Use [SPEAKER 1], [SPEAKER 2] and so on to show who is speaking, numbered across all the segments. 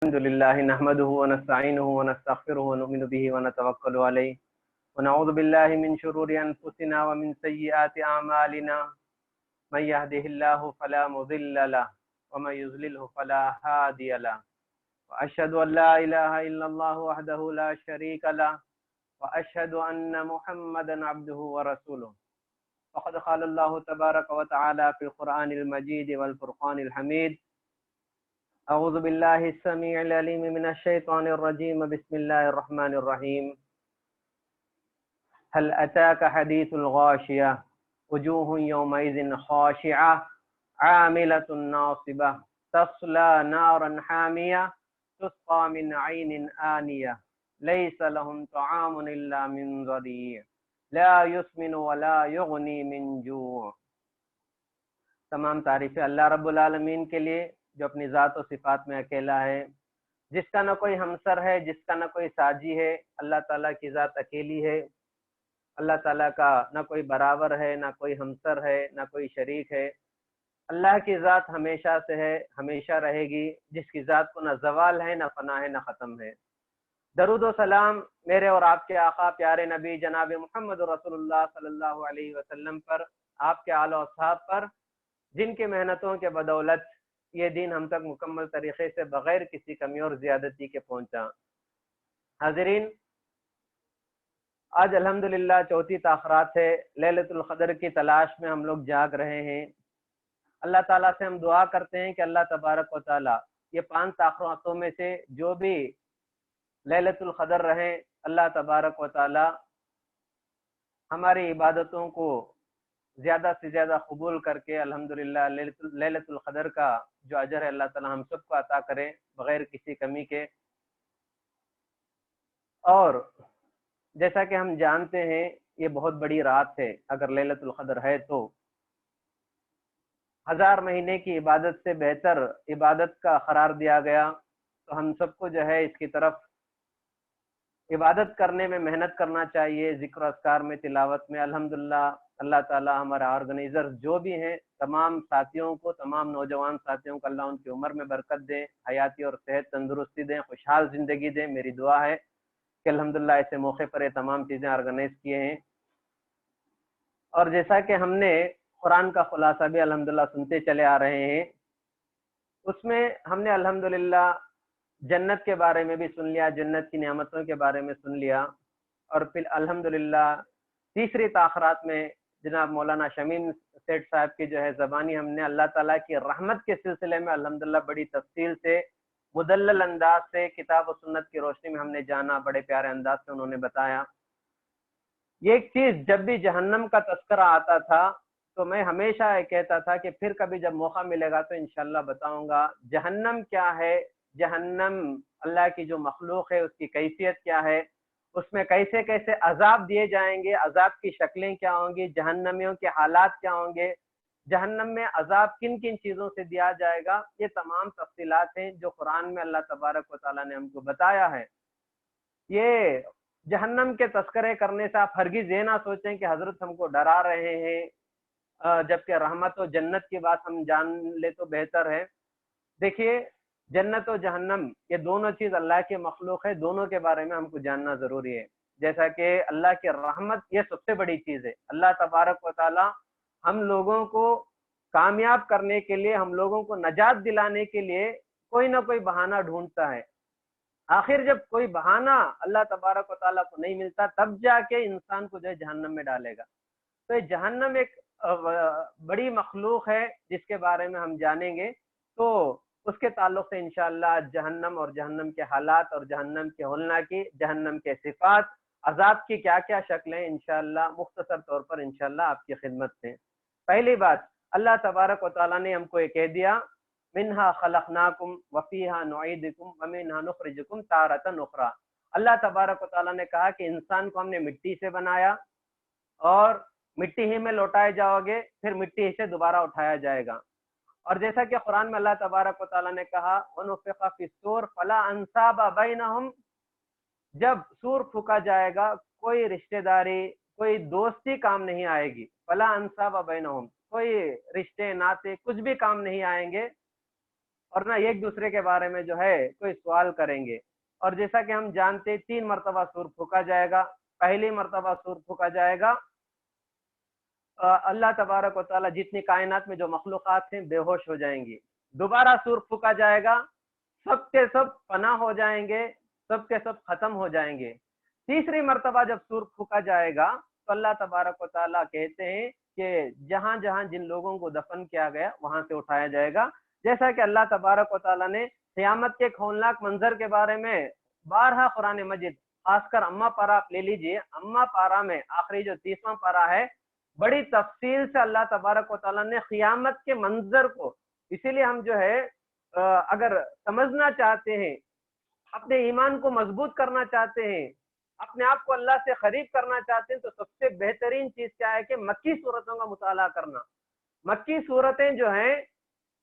[SPEAKER 1] الحمد لله نحمده ونستعينه ونستغفره ونؤمن به ونتوكل عليه ونعوذ بالله من شرور أنفسنا ومن سيئات أعمالنا من يهده الله فلا مضل له ومن يضلله فلا هادي له وأشهد أن لا إله إلا الله وحده لا شريك له وأشهد أن محمدا عبده ورسوله فقد قال الله تبارك وتعالى في القرآن المجيد والفرقان الحميد أعوذ بالله السميع العليم من الشيطان الرجيم بسم الله الرحمن الرحيم هل أتاك حديث الغاشية وجوه يومئذ خاشعة عاملة ناصبة تصلى نارا حامية تسقى من عين آنية ليس لهم طعام إلا من ضريع لا يسمن ولا يغني من جوع۔ تمام تعریفیں اللہ رب العالمین کے لیے جو اپنی ذات و صفات میں اکیلا ہے، جس کا نہ کوئی ہمسر ہے، جس کا نہ کوئی ساجی ہے۔ اللہ تعالیٰ کی ذات اکیلی ہے، اللہ تعالیٰ کا نہ کوئی برابر ہے، نہ کوئی ہمسر ہے، نہ کوئی شریک ہے۔ اللہ کی ذات ہمیشہ سے ہے، ہمیشہ رہے گی، جس کی ذات کو نہ زوال ہے، نہ فنا ہے، نہ ختم ہے۔ درود و سلام میرے اور آپ کے آقا پیارے نبی جناب محمد رسول اللہ صلی اللہ علیہ وسلم پر، آپ کے آل و اصحاب پر، جن کی محنتوں کے بدولت یہ دین ہم تک مکمل طریقے سے بغیر کسی کمی اور زیادتی کے پہنچا۔ حاضرین، آج الحمدللہ چوتھی تاخرات ہے، لیلۃ القدر کی تلاش میں ہم لوگ جاگ رہے ہیں۔ اللہ تعالیٰ سے ہم دعا کرتے ہیں کہ اللہ تبارک و تعالیٰ یہ 5 تاخراتوں میں سے جو بھی لیلۃ القدر رہیں، اللہ تبارک و تعالیٰ ہماری عبادتوں کو زیادہ سے زیادہ قبول کر کے الحمدللہ لیلۃ القدر کا جو اجر ہے اللہ تعالیٰ ہم سب کو عطا کرے بغیر کسی کمی کے۔ اور جیسا کہ ہم جانتے ہیں یہ بہت بڑی رات ہے، اگر لیلۃ القدر ہے تو 1000 مہینے کی عبادت سے بہتر عبادت کا قرار دیا گیا، تو ہم سب کو جو ہے اس کی طرف عبادت کرنے میں محنت کرنا چاہیے، ذکر و اذکار میں، تلاوت میں۔ الحمدللہ اللہ تعالیٰ ہمارا آرگنائزر جو بھی ہیں تمام ساتھیوں کو، تمام نوجوان ساتھیوں کو اللہ ان کی عمر میں برکت دے، حیاتی اور صحت تندرستی دیں، خوشحال زندگی دیں۔ میری دعا ہے کہ الحمدللہ ایسے موقع پر یہ تمام چیزیں آرگنائز کیے ہیں۔ اور جیسا کہ ہم نے قرآن کا خلاصہ بھی الحمدللہ سنتے چلے آ رہے ہیں، اس میں ہم نے الحمدللہ جنت کے بارے میں بھی سن لیا، جنت کی نعمتوں کے بارے میں سن لیا، اور پھر الحمدللہ تیسری تاخرات میں جناب مولانا شمیم سیٹھ صاحب کی جو ہے زبانی ہم نے اللہ تعالیٰ کی رحمت کے سلسلے میں الحمدللہ بڑی تفصیل سے، مدلل انداز سے، کتاب و سنت کی روشنی میں ہم نے جانا، بڑے پیارے انداز سے انہوں نے بتایا۔ یہ ایک چیز جب بھی جہنم کا تذکرہ آتا تھا تو میں ہمیشہ یہ کہتا تھا کہ پھر کبھی جب موقع ملے گا تو انشاءاللہ بتاؤں گا جہنم کیا ہے، جہنم اللہ کی جو مخلوق ہے اس کی کیفیت کیا ہے، اس میں کیسے کیسے عذاب دیے جائیں گے، عذاب کی شکلیں کیا ہوں گی، جہنمیوں کے حالات کیا ہوں گے، جہنم میں عذاب کن کن چیزوں سے دیا جائے گا۔ یہ تمام تفصیلات ہیں جو قرآن میں اللہ تبارک و تعالیٰ نے ہم کو بتایا ہے۔ یہ جہنم کے تذکرے کرنے سے آپ ہرگز یہ نہ سوچیں کہ حضرت ہم کو ڈرا رہے ہیں، جبکہ رحمت و جنت کی بات ہم جان لے تو بہتر ہے۔ دیکھیے، جنت و جہنم یہ دونوں چیز اللہ کے مخلوق ہے، دونوں کے بارے میں ہم کو جاننا ضروری ہے۔ جیسا کہ اللہ کی رحمت یہ سب سے بڑی چیز ہے، اللہ تبارک و تعالی ہم لوگوں کو کامیاب کرنے کے لیے، ہم لوگوں کو نجات دلانے کے لیے کوئی نہ کوئی بہانہ ڈھونڈتا ہے۔ آخر جب کوئی بہانہ اللہ تبارک و تعالیٰ کو نہیں ملتا تب جا کے انسان کو جو ہے جہنم میں ڈالے گا۔ تو یہ جہنم ایک بڑی مخلوق ہے جس کے بارے میں ہم جانیں گے، تو اس کے تعلق سے انشاءاللہ جہنم اور جہنم کے حالات اور جہنم کے ہولنا کی، جہنم کے صفات، عذاب کی کیا کیا شکلیں انشاءاللہ مختصر طور پر انشاءاللہ آپ کی خدمت سے۔ پہلی بات، اللہ تبارک و تعالیٰ نے ہم کو یہ کہہ دیا منہا خلقناکم وفیہا نعیدکم ومنہا نخرجکم تارۃ اخری۔ اللہ تبارک و تعالیٰ نے کہا کہ انسان کو ہم نے مٹی سے بنایا اور مٹی ہی میں لوٹائے جاؤ گے، پھر مٹی ہی سے دوبارہ اٹھایا جائے گا۔ اور جیسا کہ قرآن میں اللہ تبارک و تعالیٰ نے کہا وَنُفِخَ فِي الصُّورِ فَلَا أَنْسَابَ بَيْنَهُمْ، جب سور پھونکا جائے گا کوئی رشتہ داری، کوئی دوستی کام نہیں آئے گی۔ فَلَا أَنْسَابَ بَيْنَهُمْ، کوئی رشتے ناطے کچھ بھی کام نہیں آئیں گے۔ اور نہ ایک دوسرے کے بارے میں جو ہے کوئی سوال کریں گے۔ اور جیسا کہ ہم جانتے 3 مرتبہ سور پھونکا جائے گا۔ پہلی مرتبہ سور پھونکا جائے گا، اللہ تبارک و تعالیٰ جتنی کائنات میں جو مخلوقات ہیں بے ہوش ہو جائیں گی۔ دوبارہ سور پھونکا جائے گا، سب کے سب فنا ہو جائیں گے، سب کے سب ختم ہو جائیں گے۔ تیسری مرتبہ جب سور پھونکا جائے گا تو اللہ تبارک و تعالیٰ کہتے ہیں کہ جہاں جہاں جن لوگوں کو دفن کیا گیا وہاں سے اٹھایا جائے گا۔ جیسا کہ اللہ تبارک و تعالیٰ نے قیامت کے ہولناک منظر کے بارے میں بارہا قرآن مجید، خاص کر اما پارا آپ لے لیجئے، اما پارا میں آخری جو 30واں پارا ہے، بڑی تفصیل سے اللہ تبارک و تعالیٰ نے قیامت کے منظر کو، اسی لیے ہم جو ہے اگر سمجھنا چاہتے ہیں، اپنے ایمان کو مضبوط کرنا چاہتے ہیں، اپنے آپ کو اللہ سے قریب کرنا چاہتے ہیں، تو سب سے بہترین چیز کیا ہے کہ مکی صورتوں کا مطالعہ کرنا۔ مکی صورتیں جو ہیں،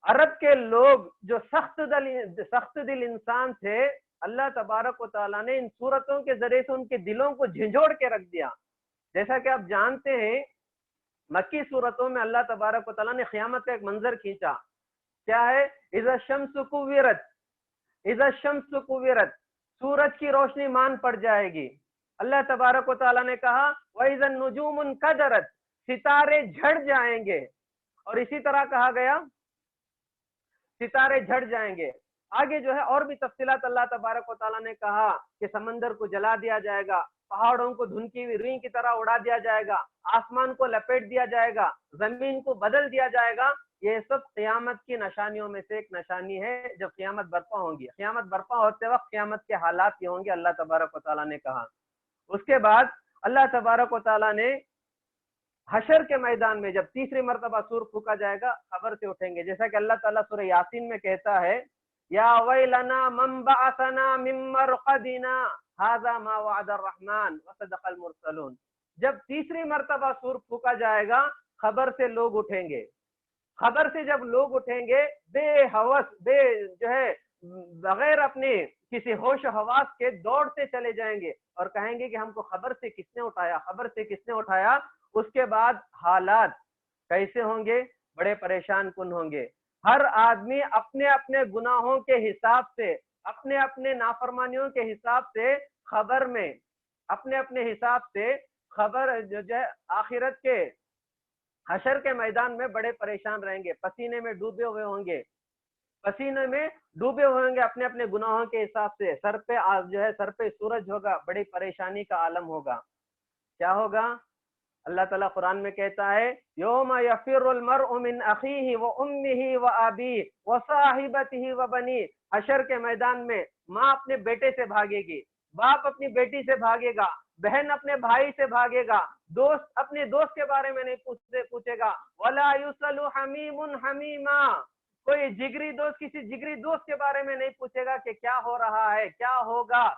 [SPEAKER 1] عرب کے لوگ جو سخت دل انسان تھے، اللہ تبارک و تعالیٰ نے ان صورتوں کے ذریعے سے ان کے دلوں کو جھنجھوڑ کے رکھ دیا۔ جیسا کہ آپ جانتے ہیں مکی صورتوں میں اللہ تبارک و تعالیٰ نے قیامت کا ایک منظر کھینچا، کیا ہے؟ اذا الشمس کوورت، اذا الشمس کوورت، سورج کی روشنی مان پڑ جائے گی۔ اللہ تبارک و تعالیٰ نے کہا وَإِذَا النُّجُومُ انْكَدَرَتْ، ستارے جھڑ جائیں گے، اور اسی طرح کہا گیا ستارے جھڑ جائیں گے۔ آگے جو ہے اور بھی تفصیلات اللہ تبارک و تعالیٰ نے کہا کہ سمندر کو جلا دیا جائے گا، پہاڑوں کو دھنکی ہوئی روئی کی طرح اڑا دیا جائے گا، آسمان کو لپیٹ دیا جائے گا، زمین کو بدل دیا جائے گا۔ یہ سب قیامت کی نشانیوں میں سے ایک نشانی ہے جب قیامت برپا ہوگی۔ قیامت برپا ہوتے وقت قیامت کے حالات یہ ہوں گے، اللہ تبارک و تعالیٰ نے کہا۔ اس کے بعد اللہ تبارک و تعالیٰ نے حشر کے میدان میں جب تیسری مرتبہ سور پھونکا جائے گا، خبر سے اٹھیں گے، جیسا کہ اللہ تعالیٰ سورہ یاسین میں کہتا ہے یا ویلنا من بعثنا من مرقدنا ھذا ما وعد الرحمن وصدق المرسلون۔ جب تیسری مرتبہ سور پھونکا جائے گا، خبر سے لوگ اٹھیں گے۔ خبر سے جب لوگ اٹھیں گے، بے حوث، بے جو ہے بغیر اپنے کسی ہوش و حواس کے دوڑتے چلے جائیں گے اور کہیں گے کہ ہم کو خبر سے کس نے اٹھایا، خبر سے کس نے اٹھایا۔ اس کے بعد حالات کیسے ہوں گے؟ بڑے پریشان کن ہوں گے۔ ہر آدمی اپنے اپنے گناہوں کے حساب سے، اپنے اپنے نافرمانیوں کے حساب سے خبر میں، اپنے اپنے حساب سے خبر جو ہے آخرت کے حشر کے میدان میں بڑے پریشان رہیں گے، پسینے میں ڈوبے ہوئے ہوں گے، پسینے میں ڈوبے ہوئے ہوں گے اپنے اپنے گناہوں کے حساب سے۔ سر پہ جو ہے سر پہ سورج ہوگا، بڑی پریشانی کا عالم ہوگا۔ کیا ہوگا؟ اللہ تعالیٰ قرآن میں کہتا ہے یوم یفر المرء من اخیہ وامہ وابیہ وصاحبتہ وبنیہ۔ حشر کے میدان میں ماں اپنے بیٹے سے بھاگے گی، باپ اپنی بیٹی سے بھاگے گا، بہن اپنے بھائی سے بھاگے گا، دوست اپنے دوست کے بارے میں نہیں پوچھے گا۔ ولا یسأل حمیم حمیما، کوئی جگری دوست کسی جگری دوست کے بارے میں نہیں پوچھے گا کہ کیا ہو رہا ہے، کیا ہوگا،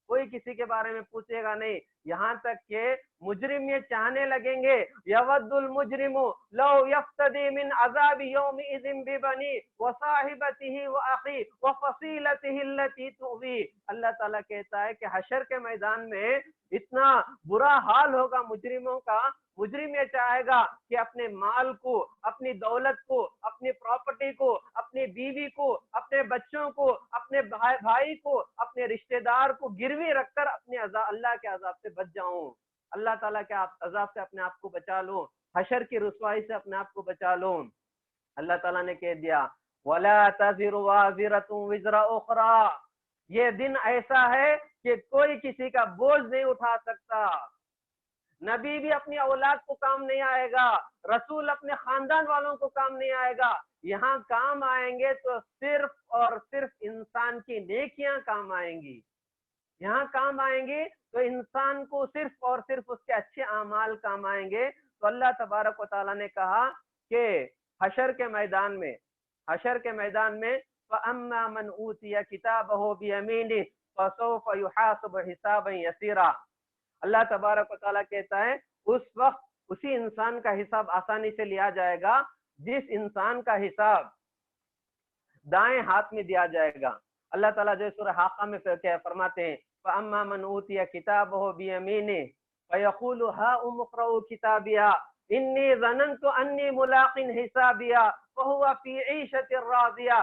[SPEAKER 1] کوئی کسی کے بارے میں پوچھے گا نہیں۔ یہاں تک کہ مجرم یہ چاہنے لگیں گے یود المجرم لو یفتدی من عذاب یومئذ ببنی وصاحبتہ واخی وفصیلتہ التی تؤوی۔ اللہ تعالیٰ کہتا ہے کہ حشر کے میدان میں اتنا برا حال ہوگا مجرموں کا، مجرم یہ چاہے گا کہ اپنے مال کو، اپنی دولت کو، اپنی پراپرٹی کو، اپنی بیوی کو، اپنے بچوں کو، اپنے بھائی کو، اپنے رشتہ دار کو گروی رکھ کر اپنے اللہ کے عذاب سے بچ جاؤں، اللہ تعالیٰ کے عذاب سے اپنے آپ کو بچا لوں، حشر کی رسوائی سے اپنے آپ کو بچا لوں۔ اللہ تعالیٰ نے کہہ دیا وَلَا تَزِرُ وَازِرَةٌ وِزْرَ أُخْرَى، یہ دن ایسا ہے کہ کوئی کسی کا بوجھ نہیں اٹھا سکتا۔ نبی بھی اپنی اولاد کو کام نہیں آئے گا، رسول اپنے خاندان والوں کو کام نہیں آئے گا۔ یہاں کام آئیں گے تو صرف اور صرف انسان کی نیکیاں کام آئیں گی۔ یہاں کام آئیں گے تو انسان کو صرف اور صرف اس کے اچھے اعمال کام آئیں گے۔ تو اللہ تبارک و تعالیٰ نے کہا کہ حشر کے میدان میں فَأَمَّا مَنْ أُوتِيَ كِتَابَهُ بِيَمِينِهِ فَسَوْفَ يُحَاسَبُ حِسَابًا يَسِيرًا۔ اللہ تبارک و تعالیٰ کہتا ہے اس وقت اسی انسان کا حساب آسانی سے لیا جائے گا جس انسان کا حساب دائیں ہاتھ میں دیا جائے گا۔ اللہ تعالیٰ جو سورہ حاقہ میں فرماتے ہیں فَأَمَّا مَنْ أُوتِيَ كِتَابَهُ بِيَمِينِهِ فَيَقُولُ هَاؤُمُ اقْرَءُوا كِتَابِيَهْ إِنِّي ظَنَنْتُ أَنِّي مُلَاقٍ حِسَابِيَهْ فَهُوَ فِي عِيشَةٍ رَاضِيَةٍ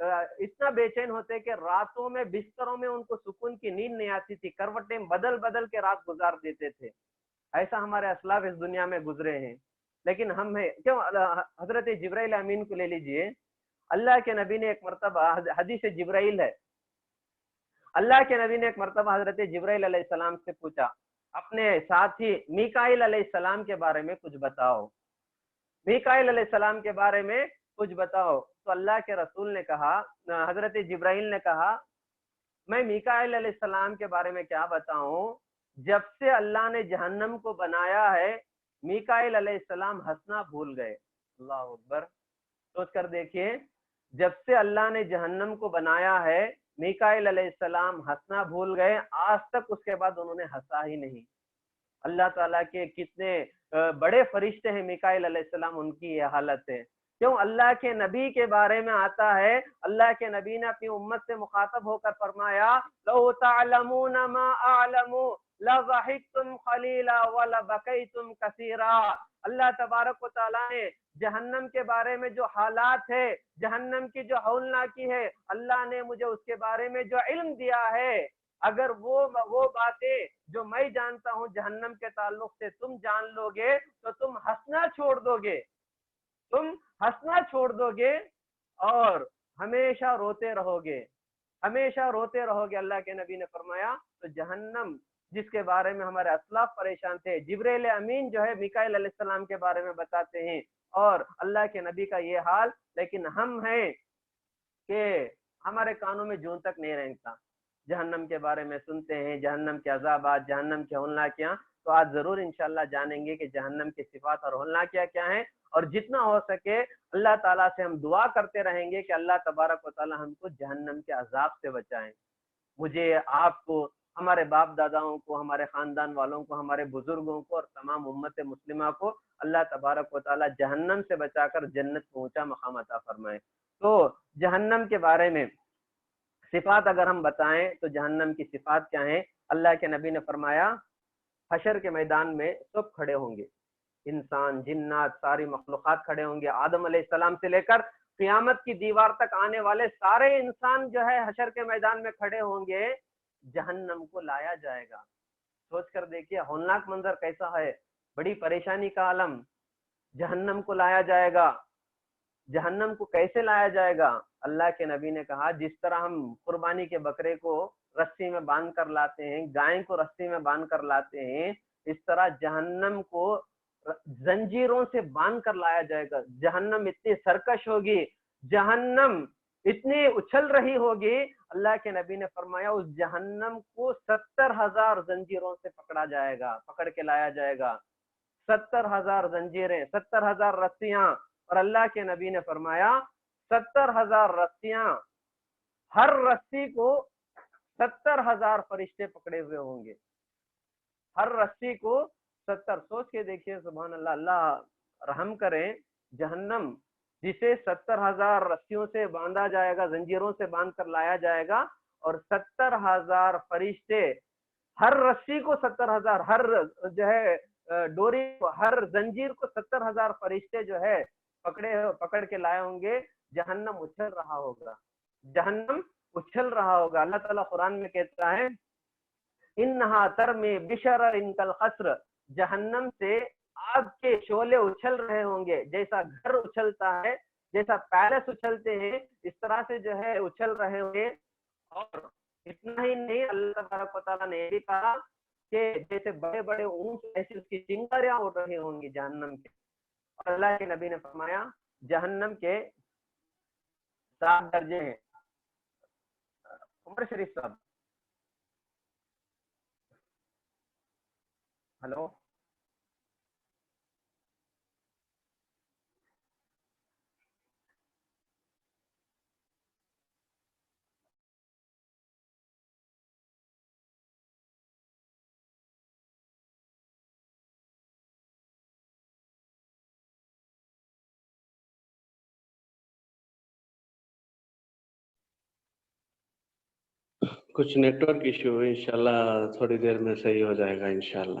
[SPEAKER 1] اتنا بے چین ہوتے کہ راتوں میں بستروں میں ان کو سکون کی نیند نہیں آتی تھی، کروٹیں بدل بدل کے رات گزار دیتے تھے. ایسا ہمارے اسلاف اس دنیا میں گزرے ہیں. لیکن ہم ہیں کیوں؟ حضرت جبرائیل امین کو لے لیجئے. اللہ کے نبی نے ایک مرتبہ، حدیث جبرائیل ہے، اللہ کے نبی نے ایک مرتبہ حضرت جبرائیل علیہ السلام سے پوچھا اپنے ساتھی میکائیل علیہ السلام کے بارے میں کچھ بتاؤ، میکائیل علیہ السلام کے بارے میں کچھ بتاؤ. تو اللہ کے رسول نے کہا، حضرت جبرائیل نے کہا میں میکائیل علیہ السلام کے بارے میں کیا بتاؤں، جب سے اللہ نے جہنم کو بنایا ہے میکائیل علیہ السلام ہنسنا بھول گئے. اللہ اکبر. سوچ کر دیکھیے، جب سے اللہ نے جہنم کو بنایا ہے میکائیل علیہ السلام ہنسنا بھول گئے، آج تک اس کے بعد انہوں نے ہنسا ہی نہیں. اللہ تعالیٰ کے کتنے بڑے فرشتے ہیں میکائیل علیہ السلام، ان کی یہ حالت ہے. کیوں؟ اللہ کے نبی کے بارے میں آتا ہے، اللہ کے نبی نے اپنی امت سے مخاطب ہو کر فرمایا لو تعلمون ما اعلم لضحكتم قليلا ولبكيتم كثيرا. اللہ تبارک و تعالیٰ نے جہنم کے بارے میں جو حالات ہے، جہنم کی جو ہولناکی ہے، اللہ نے مجھے اس کے بارے میں جو علم دیا ہے، اگر وہ باتیں جو میں جانتا ہوں جہنم کے تعلق سے تم جان لو گے تو تم ہنسنا چھوڑ دو گے، تم ہنسنا چھوڑ دو گے اور ہمیشہ روتے رہو گے، ہمیشہ روتے رہو گے. اللہ کے نبی نے فرمایا تو جہنم جس کے بارے میں ہمارے اسلاف پریشان تھے، جبرائیل امین جو ہے میکائیل علیہ السلام کے بارے میں بتاتے ہیں، اور اللہ کے نبی کا یہ حال. لیکن ہم ہیں کہ ہمارے کانوں میں جون تک نہیں رہتا، جہنم کے بارے میں سنتے ہیں، جہنم کے عذابات، جہنم کے ہولناکیاں. تو آج ضرور انشاءاللہ جانیں گے کہ جہنم کی صفات اور ہولناکیاں کیا ہیں، اور جتنا ہو سکے اللہ تعالیٰ سے ہم دعا کرتے رہیں گے کہ اللہ تبارک و تعالیٰ ہم کو جہنم کے عذاب سے بچائیں. مجھے، آپ کو، ہمارے باپ داداؤں کو، ہمارے خاندان والوں کو، ہمارے بزرگوں کو اور تمام امت مسلمہ کو اللہ تبارک و تعالیٰ جہنم سے بچا کر جنت کو اونچا مقام عطا فرمائے. تو جہنم کے بارے میں صفات اگر ہم بتائیں تو جہنم کی صفات کیا ہیں؟ اللہ کے نبی نے فرمایا حشر کے میدان میں سب کھڑے ہوں گے، انسان، جنات، ساری مخلوقات کھڑے ہوں گے. آدم علیہ السلام سے لے کر قیامت کی دیوار تک آنے والے سارے انسان جو ہے حشر کے میدان میں کھڑے ہوں گے. جہنم کو لایا جائے گا. سوچ کر دیکھیے ہولناک منظر کیسا ہے، بڑی پریشانی کا عالم. جہنم کو لایا جائے گا. جہنم کو کیسے لایا جائے گا؟ اللہ کے نبی نے کہا جس طرح ہم قربانی کے بکرے کو رسی میں باندھ کر لاتے ہیں، گائے کو رسی میں باندھ کر لاتے ہیں، اس طرح جہنم کو زنجیروں سے باندھ کر لایا جائے گا. جہنم اتنی سرکش ہوگی، جہنم اتنی اچھل رہی ہوگی. اللہ کے نبی نے فرمایا اس جہنم کو 70,000 زنجیروں سے پکڑا جائے گا، پکڑ کے لایا جائے گا. 70,000 زنجیریں، 70,000 رسیاں. اور اللہ کے نبی نے فرمایا 70,000 رسیاں، ہر رسی کو 70,000 فرشتے پکڑے ہوئے ہوں گے، ہر رسی کو 70. سوچ کے دیکھیے سبحان اللہ. اللہ رحم کریں. جہنم جسے 70,000 رسیوں سے باندھا جائے گا، زنجیروں سے باندھ کر لایا جائے گا، اور 70,000 فرشتے ہر رسی کو 70,000، ہر جو ہے ڈوری کو، ہر زنجیر کو 70,000 فرشتے جو ہے پکڑ کے لائے ہوں گے. جہنم اچھل رہا ہوگا، جہنم اچھل رہا ہوگا. اللہ تعالیٰ قرآن میں کہتا ہے انہا ترمی بشرر کالقصر، جہنم سے آگ کے شعلے اچھل رہے ہوں گے، جیسا گھر اچھلتا ہے، جیسا پیلس اچھلتے ہیں، اس طرح سے جو ہے اچھل رہے ہوں گے. اور اتنا ہی نہیں، اللہ تبارک و تعالیٰ نے یہ بھی کہا کہ جیسے بڑے بڑے اونٹ ایسی اس کی چنگاریاں اڑ رہی ہوں گی جہنم کے. اور اللہ کے نبی نے فرمایا جہنم کے 7 درجے ہیں. عمر شریف صاحب، ہلو.
[SPEAKER 2] کچھ نیٹ ورک ایشو ہے، انشاءاللہ تھوڑی دیر میں صحیح ہو جائے گا انشاءاللہ.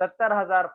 [SPEAKER 1] 70,000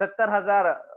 [SPEAKER 1] 70,000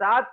[SPEAKER 1] 7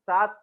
[SPEAKER 1] 7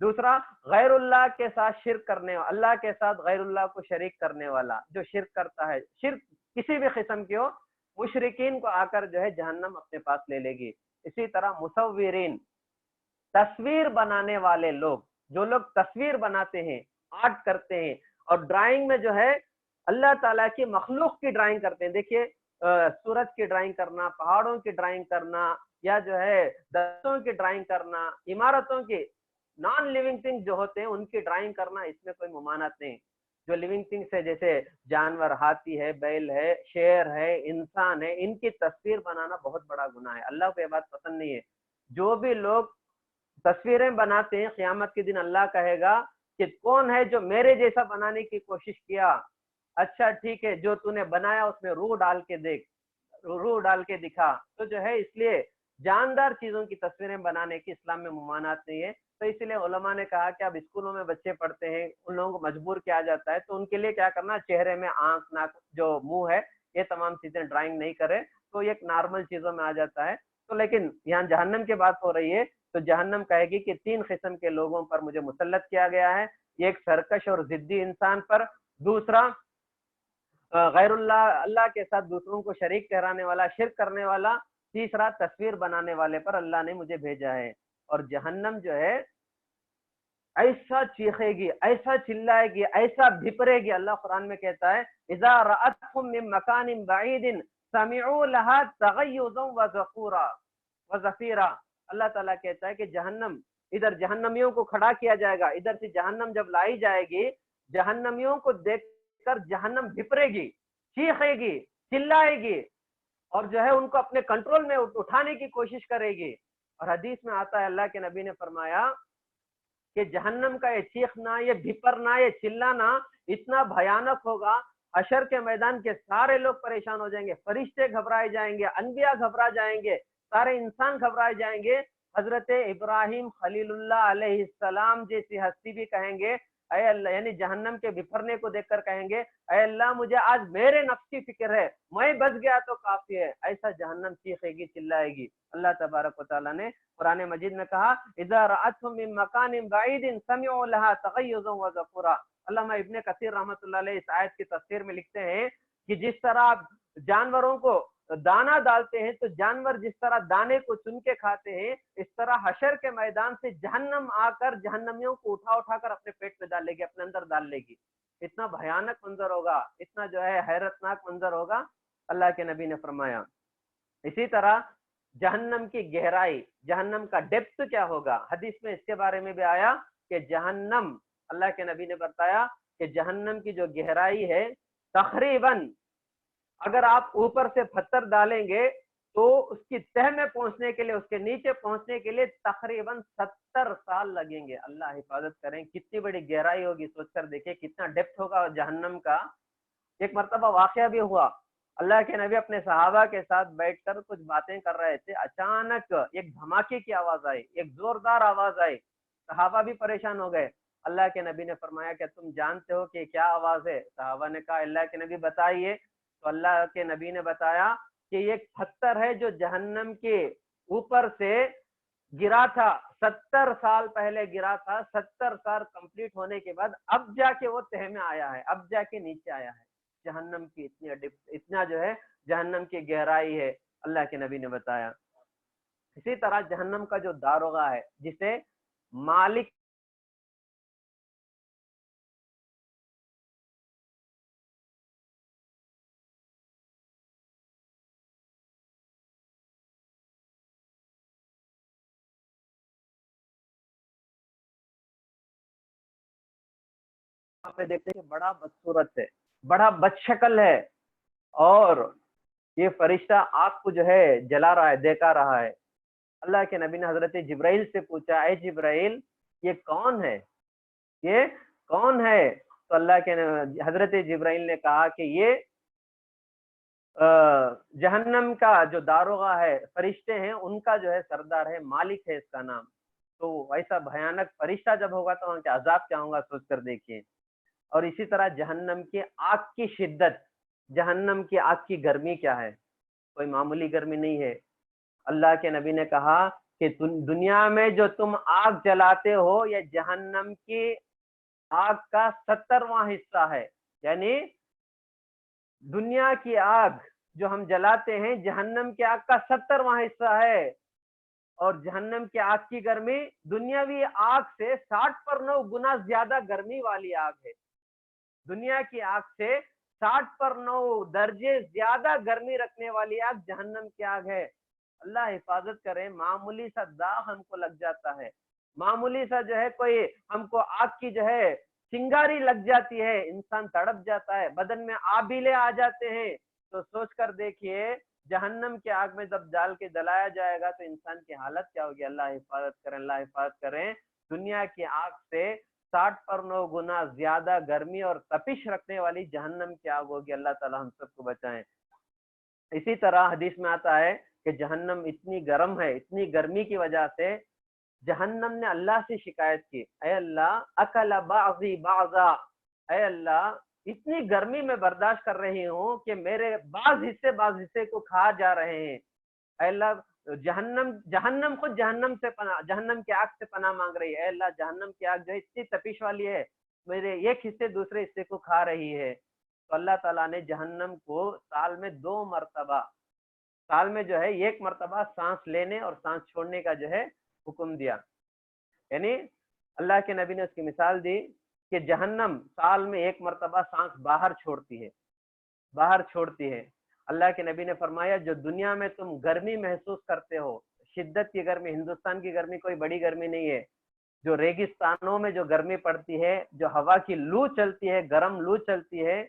[SPEAKER 1] دوسرا غیر اللہ کے ساتھ شرک کرنے والا، اللہ کے ساتھ غیر اللہ کو شریک کرنے والا جو شرک کرتا ہے، شرک کسی بھی قسم کی ہو، مشرکین کو آ کر جو ہے جہنم اپنے پاس لے لے گی۔ اسی طرح مصورین، تصویر بنانے والے لوگ، جو لوگ تصویر بناتے ہیں، آرٹ کرتے ہیں، اور ڈرائنگ میں جو ہے اللہ تعالیٰ کی مخلوق کی ڈرائنگ کرتے ہیں، دیکھیے سورج کی ڈرائنگ کرنا، پہاڑوں کی ڈرائنگ کرنا، یا جو ہے درختوں کی ڈرائنگ کرنا، عمارتوں کی، نان لیونگ تھنگ جو ہوتے ہیں ان کی ڈرائنگ کرنا، اس میں کوئی ممانعت نہیں۔ جو لیونگ تھنگس ہے جیسے جانور، ہاتھی ہے، بیل ہے، شیر ہے، انسان ہے، ان کی تصویر بنانا بہت بڑا گناہ ہے، اللہ کو یہ بات پسند نہیں ہے۔ جو بھی لوگ تصویریں بناتے ہیں، قیامت کے دن اللہ کہے گا کہ کون ہے جو میرے جیسا بنانے کی کوشش کیا؟ اچھا ٹھیک ہے، جو تو نے بنایا اس میں روح ڈال کے دیکھ، روح ڈال کے دکھا۔ تو جو ہے اس لیے جاندار چیزوں کی تصویریں بنانے کی اسلام میں ممانعت نہیں ہے۔ تو اس لیے علماء نے کہا کہ اب اسکولوں میں بچے پڑھتے ہیں، ان لوگوں کو مجبور کیا جاتا ہے، تو ان کے لیے کیا کرنا، چہرے میں آنکھ، ناک، جو منہ ہے، یہ تمام چیزیں ڈرائنگ نہیں کرے، تو یہ ایک نارمل چیزوں میں آ جاتا ہے۔ تو لیکن یہاں جہنم کی بات ہو رہی ہے، تو جہنم کہے گی کہ 3 قسم کے لوگوں پر مجھے مسلط کیا گیا ہے، ایک سرکش اور ضدی انسان پر، دوسرا غیر اللہ کے ساتھ دوسروں کو شریک ٹھہرانے والا، شرک کرنے والا، تیسرا تصویر بنانے والے پر اللہ نے مجھے بھیجا ہے۔ اور جہنم جو ہے ایسا چیخے گی، ایسا چلائے گی، ایسا بھپرے گی، اللہ قرآن میں کہتا ہے اذا رأتهم من مکان بعید سمعوا لها تغیظا وزفیرا۔ اللہ تعالیٰ کہتا ہے کہ جہنم، ادھر جہنمیوں کو کھڑا کیا جائے گا، ادھر سے جہنم جب لائی جائے گی، جہنمیوں کو دیکھ کر جہنم بھپرے گی، چیخے گی، چلائے گی، اور جو ہے ان کو اپنے کنٹرول میں اٹھانے کی کوشش کرے گی۔ اور حدیث میں آتا ہے، اللہ کے نبی نے فرمایا کہ جہنم کا یہ چیخنا، یہ بھپرنا، یہ چلانا اتنا بھیانک ہوگا، حشر کے میدان کے سارے لوگ پریشان ہو جائیں گے، فرشتے گھبرائے جائیں گے، انبیاء گھبرا جائیں گے، سارے انسان گھبرائے جائیں گے۔ حضرت ابراہیم خلیل اللہ علیہ السلام جیسی ہستی بھی کہیں گے اے اللہ، یعنی جہنم کے بھپرنے کو دیکھ کر کہیں گے اے اللہ مجھے آج میرے نفس کی فکر ہے، میں بچ گیا تو کافی ہے۔ ایسا جہنم چیخے گی، چلائے گی۔ اللہ تبارک و تعالیٰ نے قرآن مجید میں کہا اذا رأتهم من مکان بعید سمعوا لها تغیظا وزفورا۔ علامہ ابن کثیر رحمۃ اللہ علیہ اس آیت کی تفسیر میں لکھتے ہیں کہ جس طرح جانوروں کو دانا ڈالتے ہیں تو جانور جس طرح دانے کو چن کے کھاتے ہیں، اس طرح حشر کے میدان سے جہنم آ کر جہنمیوں کو اٹھا اٹھا کر اپنے پیٹ میں ڈال لے گی، اپنے اندر ڈال لے گی۔ اتنا بھیانک منظر ہوگا، اتنا جو ہے حیرتناک منظر ہوگا، اللہ کے نبی نے فرمایا۔ اسی طرح جہنم کی گہرائی، جہنم کا ڈیپتھ کیا ہوگا، حدیث میں اس کے بارے میں بھی آیا کہ جہنم، اللہ کے نبی نے بتایا کہ جہنم کی جو گہرائی ہے تقریباً، اگر آپ اوپر سے پتھر ڈالیں گے تو اس کی تہ میں پہنچنے کے لیے، اس کے نیچے پہنچنے کے لیے تقریباً 70 سال لگیں گے۔ اللہ حفاظت کریں، کتنی بڑی گہرائی ہوگی، سوچ کر دیکھیں کتنا ڈیپتھ ہوگا جہنم کا۔ ایک مرتبہ واقعہ بھی ہوا، اللہ کے نبی اپنے صحابہ کے ساتھ بیٹھ کر کچھ باتیں کر رہے تھے، اچانک ایک دھماکے کی آواز آئی، ایک زوردار آواز آئی، صحابہ بھی پریشان ہو گئے۔ اللہ کے نبی نے فرمایا کہ تم جانتے ہو کہ کیا آواز ہے؟ صحابہ نے کہا اللہ کے نبی بتائیے۔ تو اللہ کے نبی نے بتایا کہ یہ ایک پتھر ہے جو جہنم کے اوپر سے گرا تھا، 70 سال پہلے گرا تھا، 70 سال کمپلیٹ ہونے کے بعد اب جا کے وہ تہ میں آیا ہے، اب جا کے نیچے آیا ہے۔ جہنم کی اتنا جو ہے جہنم کی گہرائی ہے، اللہ کے نبی نے بتایا۔ اسی طرح جہنم کا جو داروغہ ہے، جسے مالک پہ دیکھتے ہیں کہ بڑا بدصورت ہے، بڑا بدشکل ہے، اور یہ فرشتہ آگ کو جو ہے جلا رہا ہے، دیکھا رہا ہے۔ اللہ کے نبی نے حضرت جبرائیل سے پوچھا اے جبرائیل یہ کون ہے، یہ کون ہے؟ تو اللہ کے حضرت جبرائیل نے کہا کہ یہ جہنم کا جو داروغہ ہے، فرشتے ہیں، ان کا جو ہے سردار ہے، مالک ہے اس کا نام۔ تو ایسا بھیانک فرشتہ جب ہوگا تو وہاں کے عذاب کیا ہوگا، سوچ کر دیکھیے۔ اور اسی طرح جہنم کی آگ کی شدت، جہنم کی آگ کی گرمی کیا ہے، کوئی معمولی گرمی نہیں ہے۔ اللہ کے نبی نے کہا کہ دنیا میں جو تم آگ جلاتے ہو یہ جہنم کی آگ کا 70واں حصہ ہے، یعنی دنیا کی آگ جو ہم جلاتے ہیں جہنم کی آگ کا 70واں حصہ ہے، اور جہنم کی آگ کی گرمی دنیاوی آگ سے 60 پر 9 گنا زیادہ گرمی والی آگ ہے۔ دنیا کی آگ سے 60 پر 9 درجے زیادہ گرمی رکھنے والی آگ جہنم کی آگ ہے۔ اللہ حفاظت کرے، معمولی سا داغ ہم کو لگ جاتا ہے، معمولی سا جو ہے کوئی ہم کو آگ کی جو ہے چنگاری لگ جاتی ہے، انسان تڑپ جاتا ہے، بدن میں آبیلے آ جاتے ہیں، تو سوچ کر دیکھیے جہنم کی آگ میں جب ڈال کے جلایا جائے گا تو انسان کی حالت کیا ہوگی۔ اللہ حفاظت کریں، اللہ حفاظت کریں۔ دنیا کی آگ سے 60 پر 9 گنا زیادہ گرمی اور تپش رکھنے والی جہنم کی آگ ہوگی۔ اللہ تعالی ہم سب کو بچائیں۔ اسی طرح حدیث میں آتا ہے کہ جہنم اتنی گرم ہے، اتنی گرمی کی وجہ سے جہنم نے اللہ سے شکایت کی، اے اللہ اکل بعضی بعضا، اے اللہ اتنی گرمی میں برداشت کر رہی ہوں کہ میرے بعض حصے کو کھا جا رہے ہیں۔ اے اللہ جہنم خود جہنم کی آگ سے پناہ مانگ رہی ہے، اے اللہ جہنم کی آگ جو اتنی تپش والی ہے، میرے ایک حصے دوسرے حصے کو کھا رہی ہے۔ تو اللہ تعالیٰ نے جہنم کو سال میں 2 مرتبہ، سال میں جو ہے 1 مرتبہ سانس لینے اور سانس چھوڑنے کا جو ہے حکم دیا، یعنی اللہ کے نبی نے اس کی مثال دی کہ جہنم سال میں 1 مرتبہ سانس باہر چھوڑتی ہے۔ اللہ کے نبی نے فرمایا جو دنیا میں تم گرمی محسوس کرتے ہو، شدت کی گرمی، ہندوستان کی گرمی کوئی بڑی گرمی نہیں ہے، جو ریگستانوں میں جو گرمی پڑتی ہے، جو ہوا کی لو چلتی ہے، گرم لو چلتی ہے،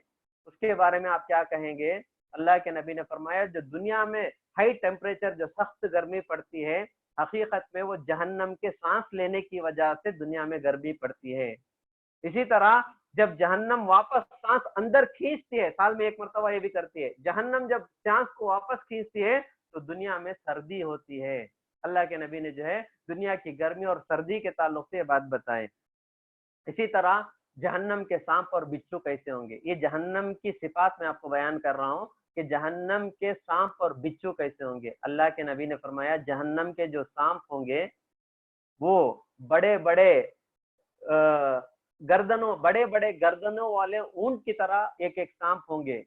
[SPEAKER 1] اس کے بارے میں آپ کیا کہیں گے؟ اللہ کے نبی نے فرمایا جو دنیا میں ہائی ٹیمپریچر جو سخت گرمی پڑتی ہے، حقیقت میں وہ جہنم کے سانس لینے کی وجہ سے دنیا میں گرمی پڑتی ہے۔ اسی طرح جب جہنم واپس سانس اندر کھینچتی ہے، سال میں 1 مرتبہ یہ بھی کرتی ہے، جہنم جب سانس کو واپس کھینچتی ہے تو دنیا میں سردی ہوتی ہے۔ اللہ کے نبی نے جو ہے دنیا کی گرمی اور سردی کے تعلق سے یہ بات بتائے۔ اسی طرح جہنم کے سانپ اور بچھو کیسے ہوں گے، یہ جہنم کی صفات میں آپ کو بیان کر رہا ہوں کہ جہنم کے سانپ اور بچھو کیسے ہوں گے۔ اللہ کے نبی نے فرمایا جہنم کے جو سانپ ہوں گے وہ بڑے بڑے گردنوں والے اونٹ کی طرح ایک سانپ ہوں گے،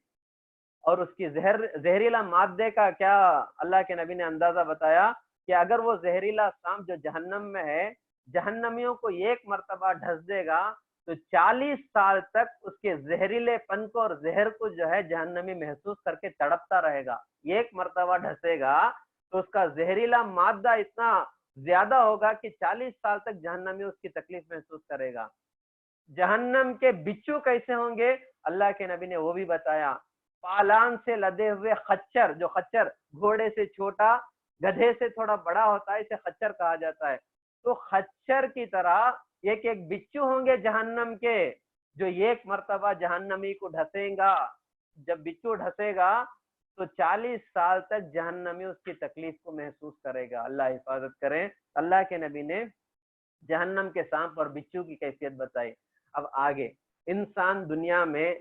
[SPEAKER 1] اور اس کی زہریلا مادے کا کیا اللہ کے نبی نے اندازہ بتایا کہ اگر وہ زہریلا سانپ جو جہنم میں ہے جہنمیوں کو 1 مرتبہ ڈھس دے گا تو 40 سال تک اس کے زہریلے پن کو اور زہر کو جو ہے جہنمی محسوس کر کے تڑپتا رہے گا۔ 1 مرتبہ ڈھسے گا تو اس کا زہریلا مادہ اتنا زیادہ ہوگا کہ 40 سال تک جہنمی اس کی تکلیف محسوس کرے گا۔ جہنم کے بچھو کیسے ہوں گے، اللہ کے نبی نے وہ بھی بتایا، پالان سے لدے ہوئے خچر، جو خچر گھوڑے سے چھوٹا گدھے سے تھوڑا بڑا ہوتا ہے، اسے خچر کہا جاتا ہے، تو خچر کی طرح ایک بچھو ہوں گے جہنم کے جو 1 مرتبہ جہنمی کو ڈھسیں گا۔ جب بچھو ڈھسے گا تو 40 سال تک جہنمی اس کی تکلیف کو محسوس کرے گا۔ اللہ حفاظت کریں۔ اللہ کے نبی نے جہنم کے سانپ اور بچھو کی کیفیت بتائی۔ اب آگے انسان دنیا میں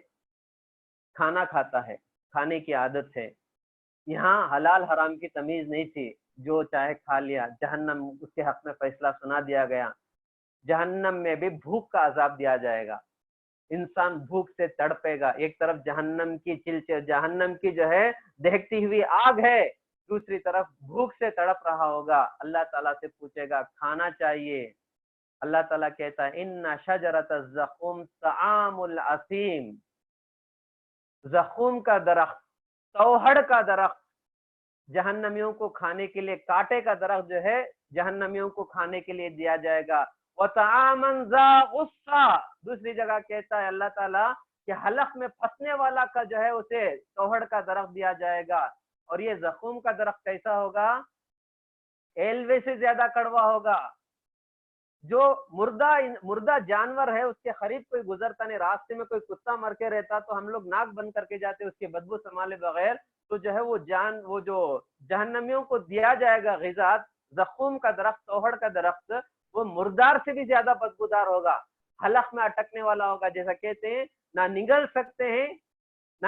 [SPEAKER 1] کھانا کھاتا ہے، کھانے کی عادت ہے، یہاں حلال حرام کی تمیز نہیں تھی، جو چاہے کھا لیا، جہنم اس کے حق میں فیصلہ سنا دیا گیا۔ جہنم میں بھی بھوک کا عذاب دیا جائے گا، انسان بھوک سے تڑپے گا، ایک طرف جہنم کی جو ہے دہکتی ہوئی آگ ہے، دوسری طرف بھوک سے تڑپ رہا ہوگا، اللہ تعالیٰ سے پوچھے گا کھانا چاہیے، اللہ تعالیٰ کہتا ہے ان شجرۃ الزقوم طعام الاسیم، زقوم کا درخت، توہڑ کا درخت جہنمیوں کو کھانے کے لیے، کانٹے کا درخت جو ہے جہنمیوں کو کھانے کے لیے دیا جائے گا۔ وَطَعَامًا ذَا غُصَّةٍ، دوسری جگہ کہتا ہے اللہ تعالیٰ کہ حلق میں پھنسنے والا کا جو ہے اسے توہڑ کا درخت دیا جائے گا، اور یہ زقوم کا درخت کیسا ہوگا؟ ایلوے سے زیادہ کڑوا ہوگا۔ جو مردہ جانور ہے اس کے قریب کوئی گزرتا نہیں، راستے میں کوئی کتا مر کے رہتا تو ہم لوگ ناک بند کر کے جاتے اس کی بدبو سنبھالے بغیر، تو جو ہے وہ جو جہنمیوں کو دیا جائے گا غذا، زقوم کا درخت، توہڑ کا درخت، وہ مردار سے بھی زیادہ بدبودار ہوگا، حلق میں اٹکنے والا ہوگا، جیسا کہتے ہیں نہ نگل سکتے ہیں نہ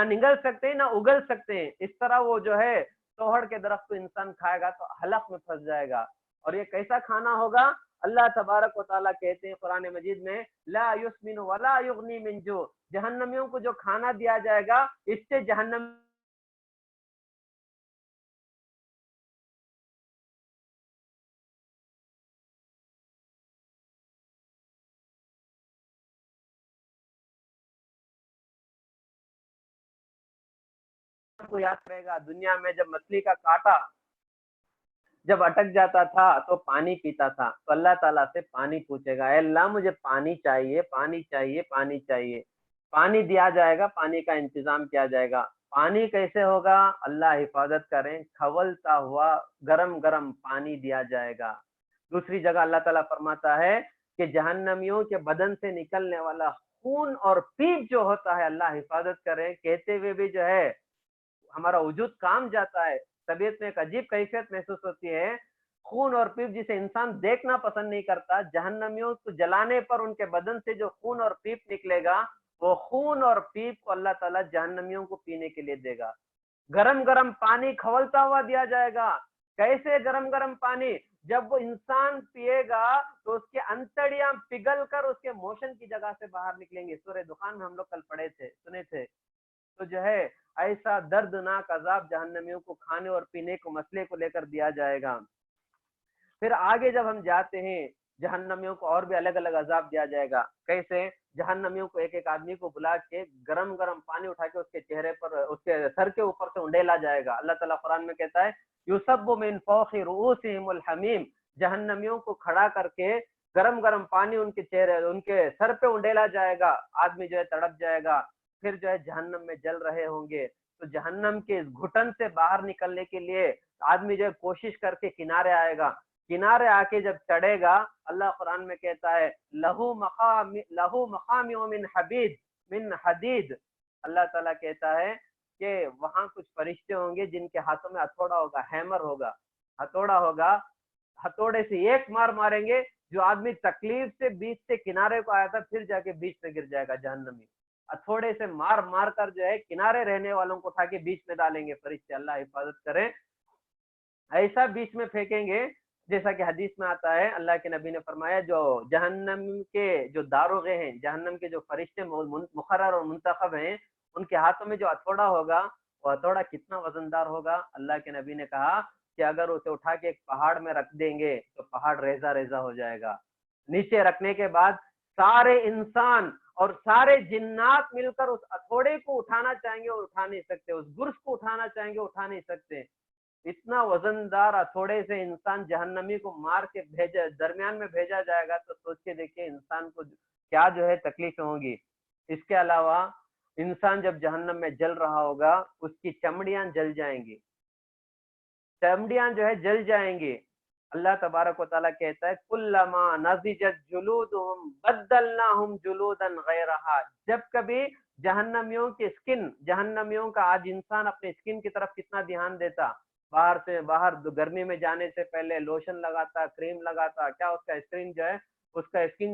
[SPEAKER 1] اگل سکتے ہیں، اس طرح وہ جو ہے توہڑ کے درخت کو انسان کھائے گا تو حلق میں پھنس جائے گا۔ اور یہ کیسا کھانا ہوگا؟ اللہ تبارک و تعالیٰ کہتے ہیں قرآن مجید میں لا یسمن ولا یغنی من جوع، جہنمیوں کو جو کھانا دیا جائے گا اس سے جہنم کو یاد رہے گا دنیا میں جب مچھلی کا کانٹا جب اٹک جاتا تھا تو پانی پیتا تھا، تو اللہ تعالیٰ سے پانی پوچھے گا، اے اللہ مجھے پانی چاہیے، پانی چاہیے، پانی چاہیے، پانی دیا جائے گا، پانی کا انتظام کیا جائے گا۔ پانی کیسے ہوگا؟ اللہ حفاظت کریں، کھولتا ہوا گرم گرم پانی دیا جائے گا۔ دوسری جگہ اللہ تعالیٰ فرماتا ہے کہ جہنمیوں کے بدن سے نکلنے والا خون اور پیپ جو ہوتا ہے، اللہ حفاظت کریں، کہتے ہوئے بھی جو ہے ہمارا وجود کام جاتا ہے، طبیعت میں ایک عجیب کیفیت محسوس ہوتی ہے۔ خون اور پیپ جسے انسان دیکھنا پسند نہیں کرتا، جہنمیوں کو جلانے پر ان کے بدن سے جو خون اور پیپ نکلے گا، وہ خون اور پیپ کو اللہ تعالیٰ جہنمیوں کو پینے کے لیے دے گا۔ گرم گرم پانی کھولتا ہوا دیا جائے گا۔ کیسے گرم گرم پانی؟ جب وہ انسان پیے گا تو اس کے انتڑیاں پگھل کر اس کے موشن کی جگہ سے باہر نکلیں گے۔ سورہ دخان میں ہم لوگ کل پڑھے تھے، سنے تھے۔ تو جو ہے ایسا دردناک عذاب جہنمیوں کو کھانے اور پینے کو مسئلے کو لے کر دیا جائے گا۔ پھر آگے جب ہم جاتے ہیں، جہنمیوں کو اور بھی الگ الگ عذاب دیا جائے گا۔ کیسے؟ جہنمیوں کو ایک ایک آدمی کو بلا کے گرم گرم پانی اٹھا کے اس کے چہرے پر، اس کے سر کے اوپر سے انڈیلا جائے گا۔ اللہ تعالیٰ قرآن میں کہتا ہے یصب من فوق رؤوسہم الحمیم، جہنمیوں کو کھڑا کر کے گرم گرم پانی ان کے چہرے، ان کے سر پہ انڈیلا جائے گا، آدمی جو ہے تڑپ جائے گا، پھر جو ہے جہنم میں جل رہے ہوں گے۔ تو جہنم کے اس گھٹن سے باہر نکلنے کے لیے آدمی جو ہے کوشش کر کے کنارے آئے گا، کنارے آ کے جب چڑھے گا، اللہ قرآن میں کہتا ہے لہو مقامع من حدید، من حدید، اللہ تعالیٰ کہتا ہے کہ وہاں کچھ فرشتے ہوں گے جن کے ہاتھوں میں ہتھوڑا ہوگا، ہیمر ہوگا، ہتھوڑا ہوگا، ہتھوڑے سے ایک مار ماریں گے، جو آدمی تکلیف سے بیچ سے کنارے کو آیا تھا پھر جا کے بیچ میں گر جائے گا جہنمی، ہتھوڑے سے مار مار کر جو ہے کنارے رہنے والوں کو اٹھا کے بیچ میں ڈالیں گے فرشتے، اللہ حفاظت کرے۔ ایسا بیچ میں پھینکیں گے جیسا کہ حدیث میں آتا ہے، اللہ کے نبی نے فرمایا جو جہنم کے جو داروغے ہیں، جہنم کے جو فرشتے مقرر اور منتخب ہیں، ان کے ہاتھوں میں جو ہتھوڑا ہوگا، وہ ہتھوڑا کتنا وزندار ہوگا؟ اللہ کے نبی نے کہا کہ اگر اسے اٹھا کے ایک پہاڑ میں رکھ دیں گے تو پہاڑ ریزہ ریزہ ہو جائے گا۔ نیچے رکھنے کے بعد سارے انسان اور سارے جنات مل کر اس ہتھوڑے کو اٹھانا چاہیں گے اور اٹھا نہیں سکتے، اس گرز کو اٹھانا چاہیں گے اٹھا نہیں سکتے۔ اتنا وزندار ہتھوڑے سے انسان جہنمی کو مار کے بھیجا، درمیان میں بھیجا جائے گا، تو سوچ کے دیکھیں انسان کو کیا جو ہے تکلیفیں ہوں گی۔ اس کے علاوہ انسان جب جہنم میں جل رہا ہوگا، اس کی چمڑیاں جل جائیں گی، چمڑیاں جو ہے جل جائیں گی۔ اللہ تبارک و تعالیٰ کہتا ہے کلما نضجت جلودہم بدلناہم جلودا غیرہا، جب کبھی جہنمیوں کی سکن، جہنمیوں کا آج انسان اپنے سکن کی طرف کتنا دھیان دیتا، باہر سے باہر گرمی میں جانے سے پہلے لوشن لگاتا، کریم لگاتا، کیا اس کا اسکن جو ہے، اس کا اسکن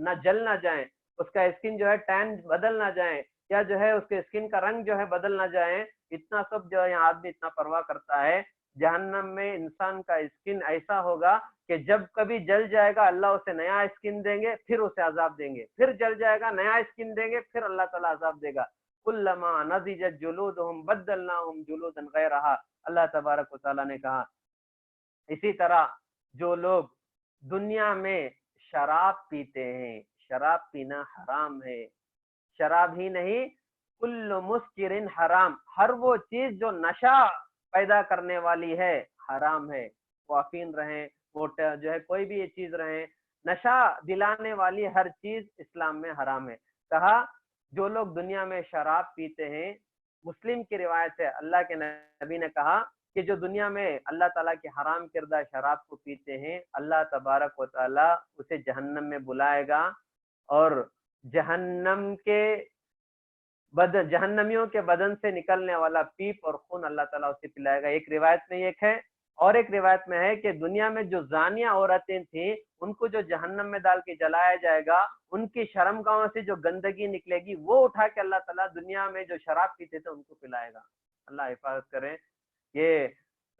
[SPEAKER 1] نہ جل نہ جائے، اس کا اسکن جو ہے ٹین بدل نہ جائے، یا جو ہے اس کے اسکن کا رنگ جو ہے بدل نہ جائے، اتنا سب جو ہے یہاں آدمی اتنا پرواہ کرتا ہے۔ جہنم میں انسان کا اسکن ایسا ہوگا کہ جب کبھی جل جائے گا اللہ اسے نیا اسکن دیں گے، پھر اسے عذاب دیں گے، پھر جل جائے گا نیا اسکن دیں گے، پھر اللہ تعالیٰ عذاب دے گا۔ کلما نضجت جلودہم بدلناہم جلودا غیرہا، اللہ تبارک و تعالیٰ نے کہا۔ اسی طرح جو لوگ دنیا میں شراب پیتے ہیں، شراب پینا حرام ہے، شراب ہی نہیں کل مسکر حرام، ہر وہ چیز جو نشہ پیدا کرنے والی ہے حرام ہے، وہ افین رہیں، وہ جو ہے کوئی بھی یہ چیز رہیں، نشہ دلانے والی ہر چیز اسلام میں حرام ہے۔ کہا جو لوگ دنیا میں شراب پیتے ہیں، مسلم کی روایت ہے اللہ کے نبی نے کہا کہ جو دنیا میں اللہ تعالیٰ کی حرام کردہ شراب کو پیتے ہیں، اللہ تبارک و تعالیٰ اسے جہنم میں بلائے گا اور جہنم کے جہنمیوں کے بدن سے نکلنے والا پیپ اور خون اللہ تعالیٰ اسے پلائے گا۔ ایک روایت میں ایک ہے، اور ایک روایت میں ہے کہ دنیا میں جو زانیہ عورتیں تھیں ان کو جو جہنم میں ڈال کے جلایا جائے گا، ان کی شرم گاہوں سے جو گندگی نکلے گی وہ اٹھا کے اللہ تعالیٰ دنیا میں جو شراب پیتے تھے ان کو پلائے گا۔ اللہ حفاظت کریں۔ یہ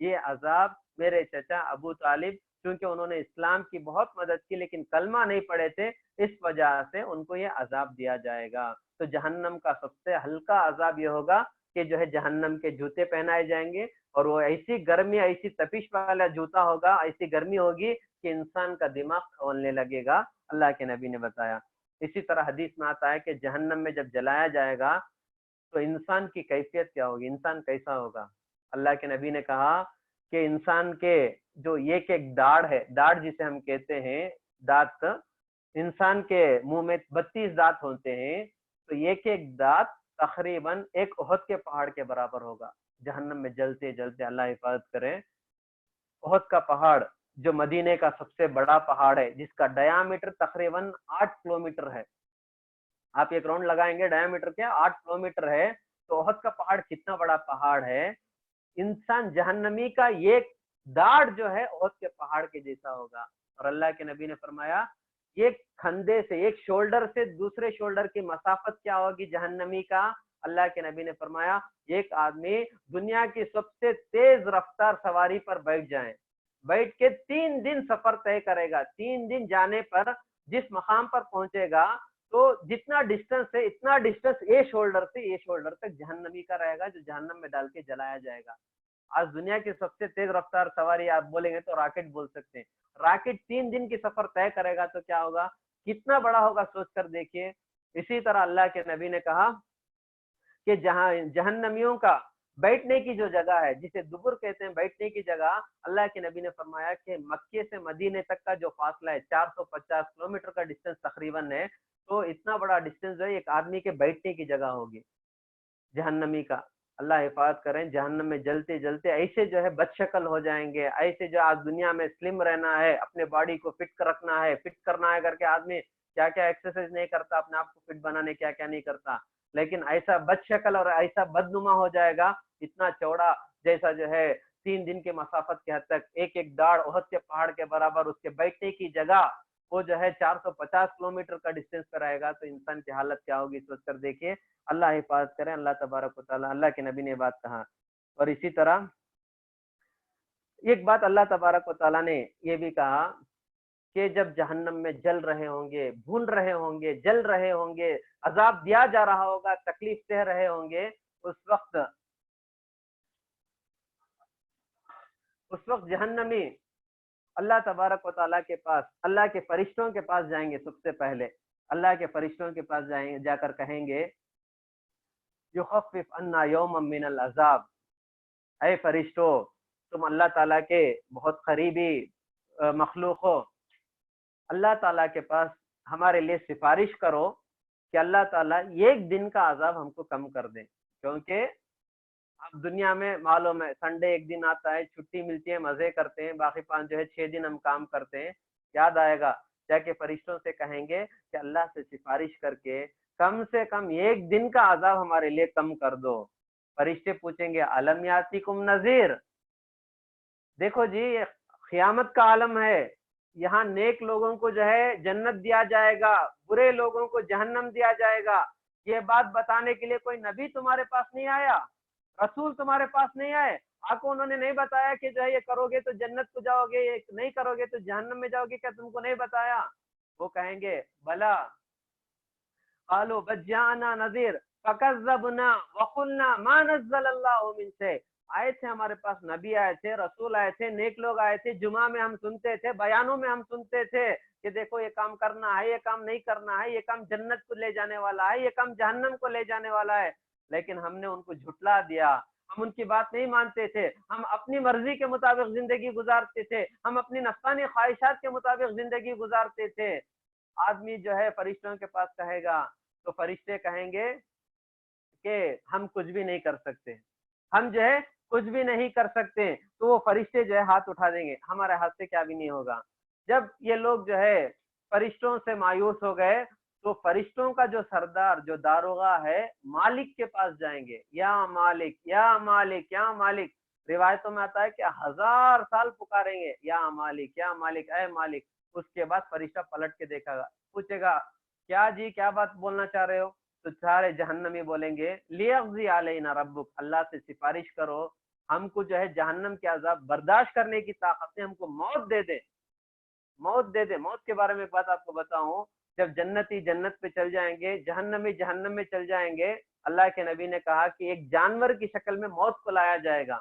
[SPEAKER 1] یہ عذاب میرے چچا ابو طالب کیونکہ انہوں نے اسلام کی بہت مدد کی لیکن کلمہ نہیں پڑھے تھے، اس وجہ سے ان کو یہ عذاب دیا جائے گا۔ تو جہنم کا سب سے ہلکا عذاب یہ ہوگا کہ جو ہے جہنم کے جوتے پہنائے جائیں گے، اور وہ ایسی گرمی، ایسی تپش والا جوتا ہوگا، ایسی گرمی ہوگی کہ انسان کا دماغ کھولنے لگے گا، اللہ کے نبی نے بتایا۔ اسی طرح حدیث میں آتا ہے کہ جہنم میں جب جلایا جائے گا تو انسان کی کیفیت کیا ہوگی، انسان کیسا ہوگا؟ اللہ کے نبی نے کہا کہ انسان کے جو ایک ایک داڑھ ہے، داڑھ جسے ہم کہتے ہیں دانت، انسان کے منہ میں 32 دانت ہوتے ہیں، تو ایک ایک دانت تقریباً ایک احد کے پہاڑ کے برابر ہوگا جہنم میں جلتے جلتے، اللہ حفاظت کرے۔ احد کا پہاڑ جو مدینے کا سب سے بڑا پہاڑ ہے، جس کا ڈیامیٹر تقریباً 8 کلومیٹر ہے، آپ ایک راؤنڈ لگائیں گے ڈیامیٹر کیا 8 کلومیٹر ہے، تو احد کا پہاڑ کتنا بڑا پہاڑ ہے، انسان جہنمی کا ایک داڑھ جو ہے احد کے پہاڑ کے جیسا ہوگا۔ اور اللہ کے نبی نے فرمایا ایک کھندے سے، ایک شولڈر سے دوسرے شولڈر کی مسافت کیا ہوگی جہنمی کا؟ اللہ کے نبی نے فرمایا ایک آدمی دنیا کی سب سے تیز رفتار سواری پر بیٹھ جائیں، بیٹھ کے 3 دن سفر طے کرے گا، 3 دن جانے پر جس مقام پر پہنچے گا تو جتنا ڈسٹینس ہے اتنا ڈسٹینس اے شولڈر سے اے شولڈر تک جہنمی کا رہے گا، جو جہنم میں ڈال کے جلایا جائے گا۔ آج دنیا کی سب سے تیز رفتار سواری آپ بولیں گے تو راکٹ بول سکتے ہیں، راکٹ 3 دن کی سفر طے کرے گا تو کیا ہوگا، کتنا بڑا ہوگا، سوچ کر دیکھیے۔ اسی طرح اللہ کے نبی نے کہا کہ جہاں جہنمیوں کا بیٹھنے کی جو جگہ ہے، جسے دبر کہتے ہیں بیٹھنے کی جگہ، اللہ کے نبی نے فرمایا کہ مکے سے مدینے تک کا جو فاصلہ ہے 450 کلومیٹر کا ڈسٹینس تقریباً ہے، تو اتنا بڑا ڈسٹینس جو ہے ایک آدمی کے بیٹھنے کی جگہ ہوگی جہنمی کا۔ اللہ حفاظت کریں، جہنم میں جلتے جلتے ایسے جو ہے بد شکل ہو جائیں گے، ایسے جو آج دنیا میں سلم رہنا ہے، اپنے باڈی کو فٹ رکھنا ہے، فٹ کرنا ہے کر کے آدمی کیا کیا ایکسرسائز نہیں کرتا، اپنے آپ کو فٹ بنانے کیا کیا نہیں کرتا، لیکن ایسا بد شکل اور ایسا بدنما ہو جائے گا، اتنا چوڑا جیسا جو ہے 3 دن کے مسافت کے حد تک ایک ایک داڑھ احد کے پہاڑ کے برابر، اس کے بیٹھنے کی جگہ وہ جو ہے 450 کلومیٹر کا ڈسٹینس پر آئے گا، تو انسان کی حالت کیا ہوگی سوچ کر دیکھیے۔ اللہ حفاظت کریں، اللہ تبارک و تعالیٰ، اللہ کے نبی نے بات کہا۔ اور اسی طرح ایک بات اللہ تبارک و تعالیٰ نے یہ بھی کہا کہ جب جہنم میں جل رہے ہوں گے، بھون رہے ہوں گے، جل رہے ہوں گے، عذاب دیا جا رہا ہوگا، تکلیف سہ رہے ہوں گے، اس وقت جہنمی اللہ تبارک و تعالیٰ کے پاس، اللہ کے فرشتوں کے پاس جائیں گے، سب سے پہلے اللہ کے فرشتوں کے پاس جا کر کہیں گے یخفف عنا یوما من العذاب، اے فرشتو تم اللہ تعالیٰ کے بہت قریبی مخلوق ہو، اللہ تعالیٰ کے پاس ہمارے لیے سفارش کرو کہ اللہ تعالیٰ ایک دن کا عذاب ہم کو کم کر دیں، کیونکہ اب دنیا میں معلوم ہے سنڈے ایک دن آتا ہے، چھٹی ملتی ہے، مزے کرتے ہیں، باقی 5 جو ہے 6 دن ہم کام کرتے ہیں، یاد آئے گا جا کے فرشتوں سے کہیں گے کہ اللہ سے سفارش کر کے کم سے کم ایک دن کا عذاب ہمارے لیے کم کر دو۔ فرشتے پوچھیں گے الم یاتیکم نذیر، دیکھو جی قیامت کا عالم ہے، یہاں نیک لوگوں کو جو ہے جنت دیا جائے گا، برے لوگوں کو جہنم دیا جائے گا، یہ بات بتانے کے لیے کوئی نبی تمہارے پاس نہیں آیا، رسول تمہارے پاس نہیں آئے، آپ کو انہوں نے نہیں بتایا کہ جو ہے یہ کرو گے تو جنت کو جاؤ گے، یہ نہیں کرو گے تو جہنم میں جاؤ گے، کیا تم کو نہیں بتایا؟ وہ کہیں گے بلا، قالوا بجانا نذیر فکذبنا وقلنا ما نزل اللہ من شیء، آئے تھے ہمارے پاس نبی آئے تھے، رسول آئے تھے، نیک لوگ آئے تھے، جمعہ میں ہم سنتے تھے، بیانوں میں ہم سنتے تھے کہ دیکھو یہ کام کرنا ہے، یہ کام نہیں کرنا ہے، یہ کام جنت کو لے جانے والا ہے، یہ کام جہنم کو لے جانے والا ہے، لیکن ہم نے ان کو جھٹلا دیا، ہم ان کی بات نہیں مانتے تھے، ہم اپنی مرضی کے مطابق زندگی گزارتے تھے، ہم اپنی نفسانی خواہشات کے مطابق زندگی گزارتے تھے۔ آدمی جو ہے فرشتوں کے پاس کہے گا تو فرشتے کہیں گے کہ ہم کچھ بھی نہیں کر سکتے، ہم جو ہے کچھ بھی نہیں کر سکتے، تو وہ فرشتے جو ہے ہاتھ اٹھا دیں گے، ہمارے ہاتھ سے کیا بھی نہیں ہوگا۔ جب یہ لوگ جو ہے فرشتوں سے مایوس ہو گئے تو فرشتوں کا جو سردار، جو داروغہ ہے، مالک کے پاس جائیں گے، یا مالک یا مالک یا مالک، روایتوں میں آتا ہے کہ 1000 سال پکاریں گے یا مالک یا مالک، اے مالک، اس کے بعد فرشتہ پلٹ کے دیکھا گا، پوچھے گا کیا جی کیا بات بولنا چاہ رہے ہو؟ تو سارے جہنمی بولیں گے لیقضی علینا ربک، اللہ سے سفارش کرو ہم کو جو ہے جہنم کے عذاب برداشت کرنے کی طاقت نے، ہم کو موت دے دے، موت دے دے۔ موت کے بارے میں بات آپ کو بتاؤں، جب جنتی جنت پہ چل جائیں گے، جہنمی جہنم میں چل جائیں گے، اللہ کے نبی نے کہا کہ ایک جانور کی شکل میں موت کو لایا جائے گا،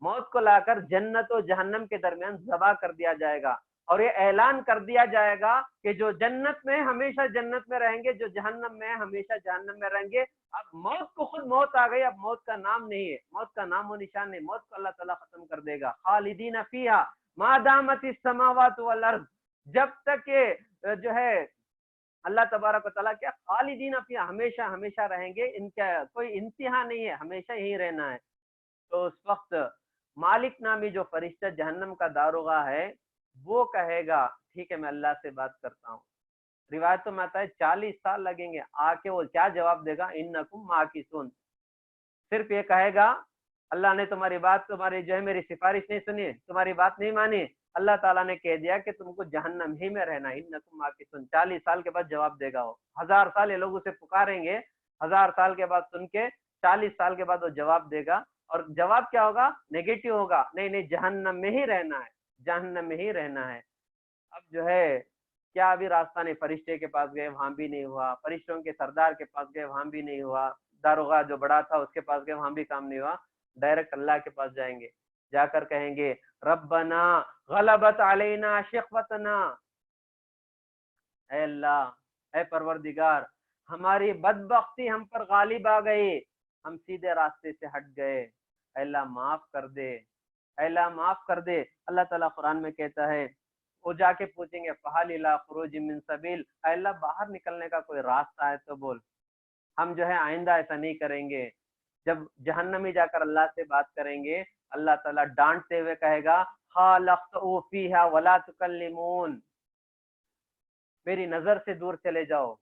[SPEAKER 1] موت کو لا کر جنت و جہنم کے درمیان ذبح کر دیا جائے گا، اور یہ اعلان کر دیا جائے گا کہ جو جنت میں ہمیشہ جنت میں رہیں گے، جو جہنم میں ہمیشہ جہنم میں رہیں گے۔ اب موت کو خود موت آ گئی، اب موت کا نام نہیں ہے، موت کا نام و نشان نہیں، موت کو اللہ تعالیٰ ختم کر دے گا۔ خالدین فیہا ما دامت السماوات والارض، جب تک کہ جو ہے اللہ تبارک و تعالیٰ کیا خالدین فیہا، ہمیشہ ہمیشہ رہیں گے، ان کا کوئی انتہا نہیں ہے، ہمیشہ یہی رہنا ہے۔ تو اس وقت مالک نامی جو فرشتہ جہنم کا داروغہ ہے وہ کہے گا ٹھیک ہے میں اللہ سے بات کرتا ہوں۔ روایتوں میں آتا ہے 40 سال لگیں گے، آ کے وہ کیا جواب دے گا، انکم ماکثون، صرف یہ کہے گا اللہ نے تمہاری بات، تمہاری جو ہے میری سفارش نہیں سنی، تمہاری بات نہیں مانی، اللہ تعالیٰ نے کہہ دیا کہ تم کو جہنم ہی میں رہنا، انکم ماکثون۔ 40 سال کے بعد جواب دے گا وہ، 1000 سال یہ لوگ اسے پکاریں گے، 1000 سال کے بعد سن کے 40 سال کے بعد وہ جواب دے گا، اور جواب کیا ہوگا، نیگیٹو ہوگا، نہیں نہیں جہنم میں ہی رہنا ہے، جہنم میں ہی رہنا ہے۔ اب جو ہے کیا ابھی راستہ نہیں، فرشتے کے پاس گئے وہاں بھی نہیں ہوا، فرشتوں کے سردار کے پاس گئے وہاں بھی نہیں ہوا، داروغہ جو بڑا تھا اس کے پاس گئے وہاں بھی کام نہیں ہوا، ڈائریکٹ اللہ کے پاس جائیں گے، جا کر کہیں گے ربنا غلبت علینا شقوتنا، اے اللہ، اے پروردگار، ہماری بدبختی ہم پر غالب آ گئی، ہم سیدھے راستے سے ہٹ گئے، اے اللہ معاف کر دے، اے اللہ معاف کر دے۔ اللہ تعالیٰ قرآن میں کہتا ہے، وہ جا کے پوچھیں گے فہل الی خروج من سبیل، اے اللہ باہر نکلنے کا کوئی راستہ ہے تو بول، ہم جو ہے آئندہ ایسا نہیں کریں گے۔ جب جہنمی جا کر اللہ سے بات کریں گے، اللہ تعالیٰ ڈانٹتے ہوئے کہے گا خالقتؤ فیہا ولا تکلمون، میری نظر سے دور چلے جاؤ،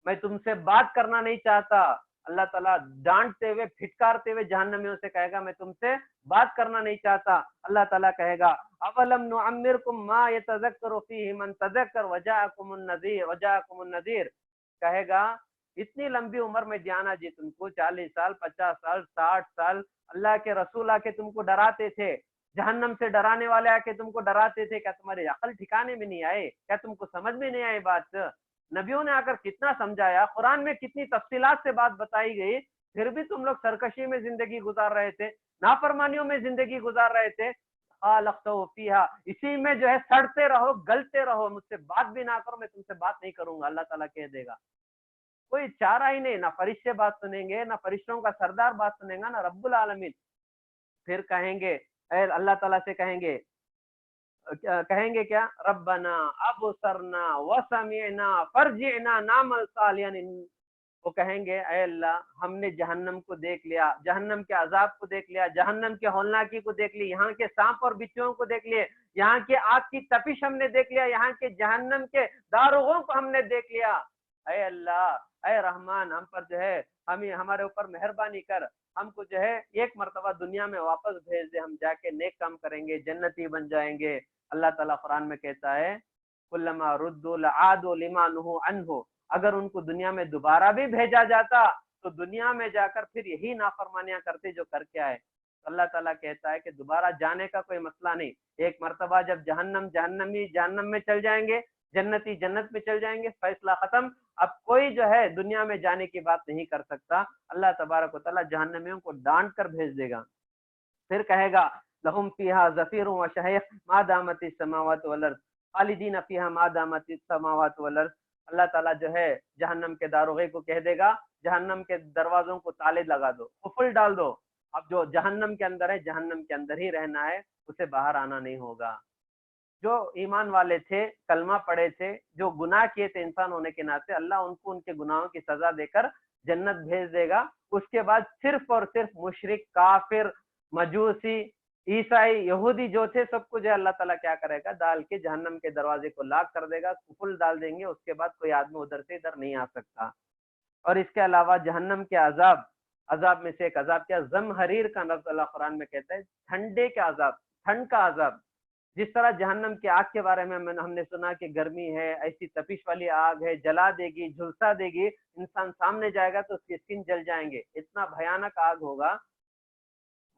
[SPEAKER 1] میں تم سے بات کرنا نہیں چاہتا۔ اللہ تعالیٰ ڈانٹتے ہوئے پھٹکارتے ہوئے جہنمیوں سے کہے گا میں تم سے بات کرنا نہیں چاہتا۔ اللہ تعالیٰ کہے گا اولم نعمرکم ما یتذکر فیہ من تذکر وجاءکم النذیر، کہے گا اتنی لمبی عمر میں جانا جی تم کو، 40 سال 50 سال 60 سال، اللہ کے رسول آ کے تم کو ڈراتے تھے، جہنم سے ڈرانے والے آ کے تم کو ڈراتے تھے، کیا تمہارے عقل ٹھکانے میں نہیں آئے، کیا تم کو سمجھ میں نہیں آئی بات؟ نبیوں نے آ کر کتنا سمجھایا، قرآن میں کتنی تفصیلات سے بات بتائی گئی، پھر بھی تم لوگ سرکشی میں زندگی گزار رہے تھے، نافرمانیوں میں زندگی گزار رہے تھے، خالقتؤ فیہا، اسی میں جو ہے سڑتے رہو گلتے رہو، مجھ سے بات بھی نہ کرو، میں تم سے بات نہیں کروں گا۔ اللہ تعالیٰ کہہ دے گا، کوئی چارہ ہی نہیں، نہ فرشتے بات سنیں گے، نہ فرشتوں کا سردار بات سنیں گا، نہ رب العالمین۔ پھر کہیں گے، اے اللہ تعالیٰ سے کہیں گے کیا، ربنا ابصرنا وسمعنا فرجعنا نعمل صالحا، وہ کہیں گے اے اللہ ہم نے جہنم کو دیکھ لیا، جہنم کے عذاب کو دیکھ لیا، جہنم کے ہولناکی کو دیکھ لی، یہاں کے سانپ اور بچھوؤں کو دیکھ لیے، یہاں کے آگ کی تپش ہم نے دیکھ لیا، یہاں کے جہنم کے داروغوں کو ہم نے دیکھ لیا، اے اللہ، اے رحمان، ہم پر جو ہے ہمارے اوپر مہربانی کر، ہم کو جو ہے ایک مرتبہ دنیا میں واپس بھیج دے، ہم جا کے نیک کام کریں گے، جنتی بن جائیں گے۔ اللہ تعالیٰ قرآن میں کہتا ہے کلما ردوا لعادوا لما نہوا عنہ، اگر ان کو دنیا میں دوبارہ بھی بھیجا جاتا تو دنیا میں جا کر پھر یہی نافرمانیاں کرتے جو کر کے آئے۔ تو اللہ تعالیٰ کہتا ہے کہ دوبارہ جانے کا کوئی مسئلہ نہیں، ایک مرتبہ جب جہنمی جہنم میں چل جائیں گے، جنتی جنت میں چل جائیں گے، فیصلہ ختم، اب کوئی جو ہے دنیا میں جانے کی بات نہیں کر سکتا۔ اللہ تبارک و تعالیٰ جہنمیوں کو ڈانٹ کر بھیج دے گا، پھر کہے گا لہم فیہا زفیر و شہیق ما دامت السماوات والارض خالدین فیہا ما دامت السماوات والارض۔ اللہ تعالیٰ جو ہے جہنم کے داروغے کو کہہ دے گا جہنم کے دروازوں کو تالے لگا دو، قفل ڈال دو، اب جو جہنم کے اندر ہے جہنم کے اندر ہی رہنا ہے، اسے باہر آنا نہیں ہوگا۔ جو ایمان والے تھے، کلمہ پڑھے تھے، جو گناہ کیے تھے انسان ہونے کے ناطے، اللہ ان کو ان کے گناہوں کی سزا دے کر جنت بھیج دے گا۔ اس کے بعد صرف اور صرف مشرک، کافر، مجوسی، عیسائی، یہودی جو تھے سب کو جو اللہ تعالیٰ کیا کرے گا، ڈال کے جہنم کے دروازے کو لاک کر دے گا، قفل ڈال دیں گے، اس کے بعد کوئی آدمی ادھر سے ادھر نہیں آ سکتا۔ اور اس کے علاوہ جہنم کے عذاب میں سے ایک عذاب کیا، زمہریر کا لفظ اللہ قرآن میں کہتا ہے، ٹھنڈے کے عذاب، ٹھنڈ کا عذاب۔ جس طرح جہنم کی آگ کے بارے میں ہم نے سنا کہ گرمی ہے، ایسی تپش والی آگ ہے، جلا دے گی، جھلسا دے گی، انسان سامنے جائے گا تو اس کی اسکن جل جائیں گے، اتنا بھیانک آگ ہوگا۔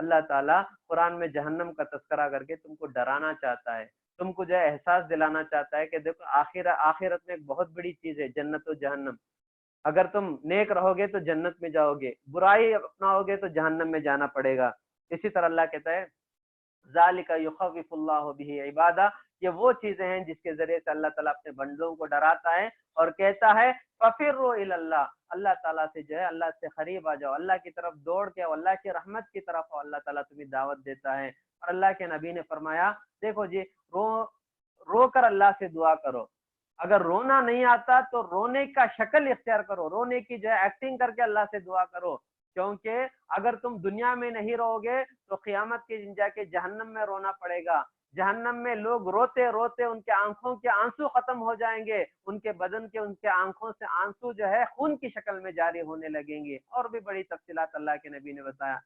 [SPEAKER 1] اللہ تعالیٰ قرآن میں جہنم کا تذکرہ کر کے تم کو ڈرانا چاہتا ہے، تم کو جو ہے احساس دلانا چاہتا ہے کہ دیکھو آخرت میں ایک بہت بڑی چیز ہے جنت و جہنم. اگر تم نیک رہو گے تو جنت میں جاؤ گے، برائی اپناؤ گے تو جہنم میں جانا پڑے گا. اسی طرح اللہ کہتا ہے ذالک یخوف اللہ بہ عبادہ، یہ وہ چیزیں ہیں جس کے ذریعے سے اللہ تعالیٰ اپنے بندوں کو ڈراتا ہے اور کہتا ہے ففروا الی اللہ، اللہ تعالیٰ سے جو ہے اللہ سے قریب آ جاؤ، اللہ کی طرف دوڑ کے آؤ، اللہ کی رحمت کی طرف آؤ. اللہ تعالیٰ تمہیں دعوت دیتا ہے. اور اللہ کے نبی نے فرمایا دیکھو جی، رو کر اللہ سے دعا کرو. اگر رونا نہیں آتا تو رونے کا شکل اختیار کرو، رونے کی جو ہے ایکٹنگ کر کے اللہ سے دعا کرو، کیونکہ اگر تم دنیا میں نہیں رہو گے تو قیامت کے دن جا کے جہنم میں رونا پڑے گا. جہنم میں لوگ روتے روتے ان کے آنکھوں کے آنسو ختم ہو جائیں گے، ان کے بدن کے ان کے آنکھوں سے آنسو جو ہے خون کی شکل میں جاری ہونے لگیں گے. اور بھی بڑی تفصیلات اللہ کے نبی نے بتایا.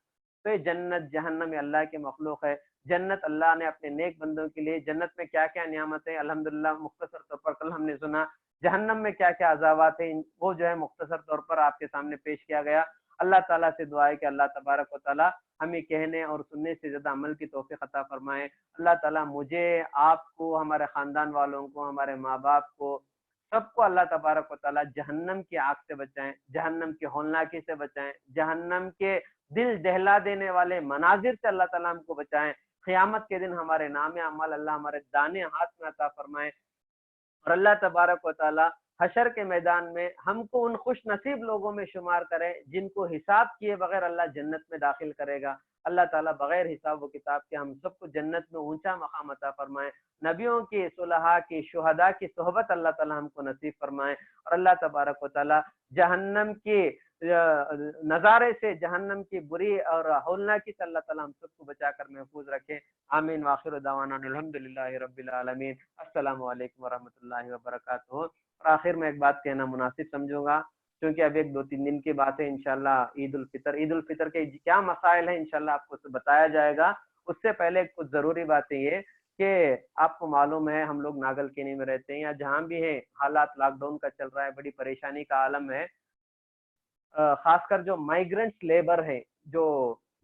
[SPEAKER 1] تو یہ جنت جہنم اللہ کے مخلوق ہے. جنت اللہ نے اپنے نیک بندوں کے لیے، جنت میں کیا کیا نعمتیں الحمدللہ مختصر طور پر کل ہم نے سنا، جہنم میں کیا کیا عذابات ہیں وہ جو ہے مختصر طور پر آپ کے سامنے پیش کیا گیا. اللہ تعالیٰ سے دعا ہے کہ اللہ تبارک و تعالیٰ ہمیں کہنے اور سننے سے زیادہ عمل کی توفیق عطا فرمائے. اللہ تعالیٰ مجھے، آپ کو، ہمارے خاندان والوں کو، ہمارے ماں باپ کو، سب کو اللہ تبارک و تعالیٰ جہنم کی آگ سے بچائیں، جہنم کی ہولناکی سے بچائیں، جہنم کے دل دہلا دینے والے مناظر سے اللہ تعالیٰ ہم کو بچائیں. قیامت کے دن ہمارے نام اعمال اللہ ہمارے دانے ہاتھ میں عطا فرمائے. اور اللہ تبارک و تعالیٰ حشر کے میدان میں ہم کو ان خوش نصیب لوگوں میں شمار کرے جن کو حساب کیے بغیر اللہ جنت میں داخل کرے گا. اللہ تعالیٰ بغیر حساب و کتاب کے ہم سب کو جنت میں اونچا مقام عطا فرمائے. نبیوں کی، صلحاء کی، شہداء کی صحبت اللہ تعالیٰ ہم کو نصیب فرمائے. اور اللہ تبارک و تعالیٰ جہنم کی نظارے سے، جہنم کی بری اور ہولناکی سے اللہ تعالیٰ ہم سب کو بچا کر محفوظ رکھے. آمین. واخر دعوانا الحمدللہ رب العالمین. السلام علیکم ورحمۃ اللہ وبرکاتہ. اور آخر میں ایک بات کہنا مناسب سمجھوں گا، کیونکہ اب ایک 2-3 دن کی بات ہے انشاءاللہ عید الفطر کے کیا مسائل ہیں انشاءاللہ آپ کو بتایا جائے گا. اس سے پہلے کچھ ضروری باتیں یہ کہ آپ کو معلوم ہے ہم لوگ ناگل کینی میں رہتے ہیں یا جہاں بھی ہیں، حالات لاک ڈاؤن کا چل رہا ہے، بڑی پریشانی کا عالم ہے. خاص کر جو مائیگرنٹس لیبر ہیں، جو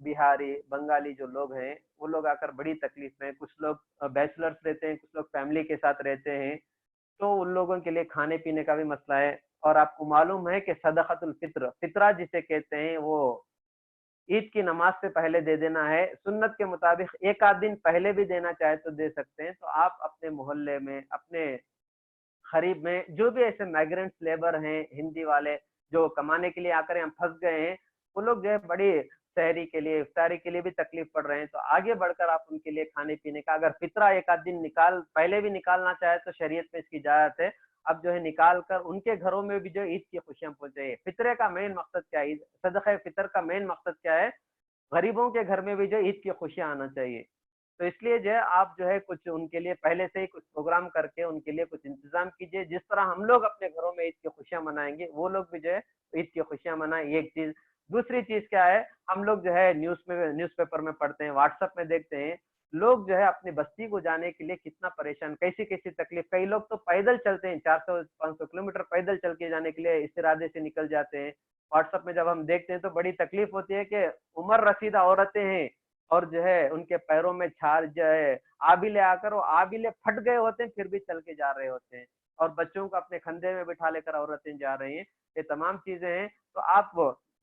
[SPEAKER 1] بہاری بنگالی جو لوگ ہیں، وہ لوگ آ کر بڑی تکلیف میں، کچھ لوگ بیچلرس رہتے ہیں، کچھ لوگ فیملی کے ساتھ رہتے ہیں، تو ان لوگوں کے لیے کھانے پینے کا بھی مسئلہ ہے. اور آپ کو معلوم ہے کہ صدقۃ الفطر، فطرہ جسے کہتے ہیں، وہ عید کی نماز سے پہلے دے دینا ہے. سنت کے مطابق ایک آدھ دن پہلے بھی دینا چاہے تو دے سکتے ہیں. تو آپ اپنے محلے میں، اپنے قریب میں جو بھی ایسے مائیگرنٹس لیبر ہیں، ہندی والے جو کمانے کے لیے آ کر یہاں پھنس گئے ہیں، وہ لوگ جو ہے بڑی سحری کے لیے، افطاری کے لیے بھی تکلیف پڑ رہے ہیں، تو آگے بڑھ کر آپ ان کے لیے کھانے پینے کا، اگر فطرہ ایک آدھ دن پہلے بھی نکالنا چاہے تو شریعت میں اس کی اجازت ہے. اب جو ہے نکال کر ان کے گھروں میں بھی جو عید کی خوشیاں پہنچے. فطرے کا مین مقصد کیا ہے؟ صدقہ فطر کا مین مقصد کیا ہے؟ غریبوں کے گھر میں بھی جو عید کی خوشیاں آنا چاہیے. تو اس لیے جو ہے آپ جو ہے کچھ ان کے لیے پہلے سے ہی کچھ پروگرام کر کے ان کے لیے کچھ انتظام کیجیے. جس طرح ہم لوگ اپنے گھروں میں عید کی خوشیاں منائیں گے، وہ لوگ بھی جو ہے عید کی خوشیاں منائیں. یہ ایک چیز. دوسری چیز کیا ہے، ہم لوگ جو ہے نیوز پیپر میں پڑھتے ہیں، واٹس ایپ میں دیکھتے ہیں، لوگ جو ہے اپنی بستی کو جانے کے لیے کتنا پریشان، کیسی کیسی تکلیف. کئی لوگ تو پیدل چلتے ہیں، 400-500 کلومیٹر پیدل چل کے جانے کے لیے اس ارادے سے نکل جاتے ہیں. واٹس ایپ میں جب ہم دیکھتے ہیں تو بڑی تکلیف ہوتی ہے کہ عمر رسیدہ عورتیں ہیں اور جو ہے ان کے پیروں میں چھال جو ہے آبیلے آ کر وہ آبیلے پھٹ گئے ہوتے ہیں، پھر بھی چل کے جا رہے ہوتے ہیں. اور بچوں کو اپنے کندھے میں بٹھا لے کر عورتیں جا رہی ہیں. یہ تمام چیزیں ہیں. تو آپ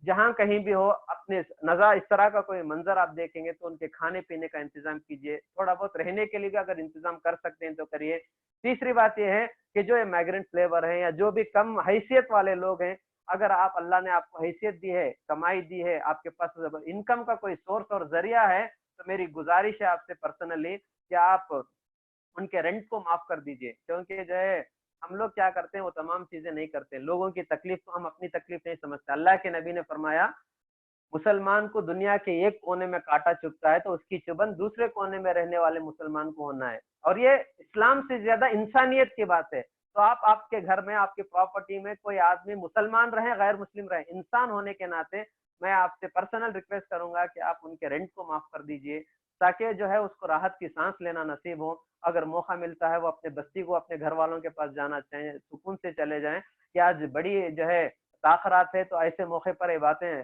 [SPEAKER 1] جہاں کہیں بھی ہو، اپنے نظر اس طرح کا کوئی منظر آپ دیکھیں گے تو ان کے کھانے پینے کا انتظام کیجیے. تھوڑا بہت رہنے کے لیے بھی اگر انتظام کر سکتے ہیں تو کریے. تیسری بات یہ ہے کہ جو مائیگرنٹ لیبر ہیں یا جو بھی کم حیثیت والے لوگ ہیں، اگر اللہ نے آپ کو حیثیت دی ہے، کمائی دی ہے، آپ کے پاس انکم کا کوئی سورس اور ذریعہ ہے، تو میری گزارش ہے آپ سے پرسنلی کہ آپ ان کے رینٹ کو معاف کر دیجئے. کیونکہ جو ہے ہم لوگ کیا کرتے ہیں وہ تمام چیزیں نہیں کرتے. لوگوں کی تکلیف کو ہم اپنی تکلیف نہیں سمجھتے. اللہ کے نبی نے فرمایا مسلمان کو دنیا کے ایک کونے میں کاٹا چبھتا ہے تو اس کی چبھن دوسرے کونے میں رہنے والے مسلمان کو ہونا ہے. اور یہ اسلام سے زیادہ انسانیت کی بات ہے. تو آپ کے گھر میں، آپ کی پراپرٹی میں کوئی آدمی مسلمان رہے غیر مسلم رہے، انسان ہونے کے ناطے میں آپ سے پرسنل ریکویسٹ کروں گا کہ آپ ان کے رینٹ کو معاف کر دیجئے، تاکہ جو ہے اس کو راحت کی سانس لینا نصیب ہو. اگر موقع ملتا ہے وہ اپنے بستی کو، اپنے گھر والوں کے پاس جانا چاہیں، سکون سے چلے جائیں. کہ آج بڑی جو ہے تاخرات ہے، تو ایسے موقع پر یہ باتیں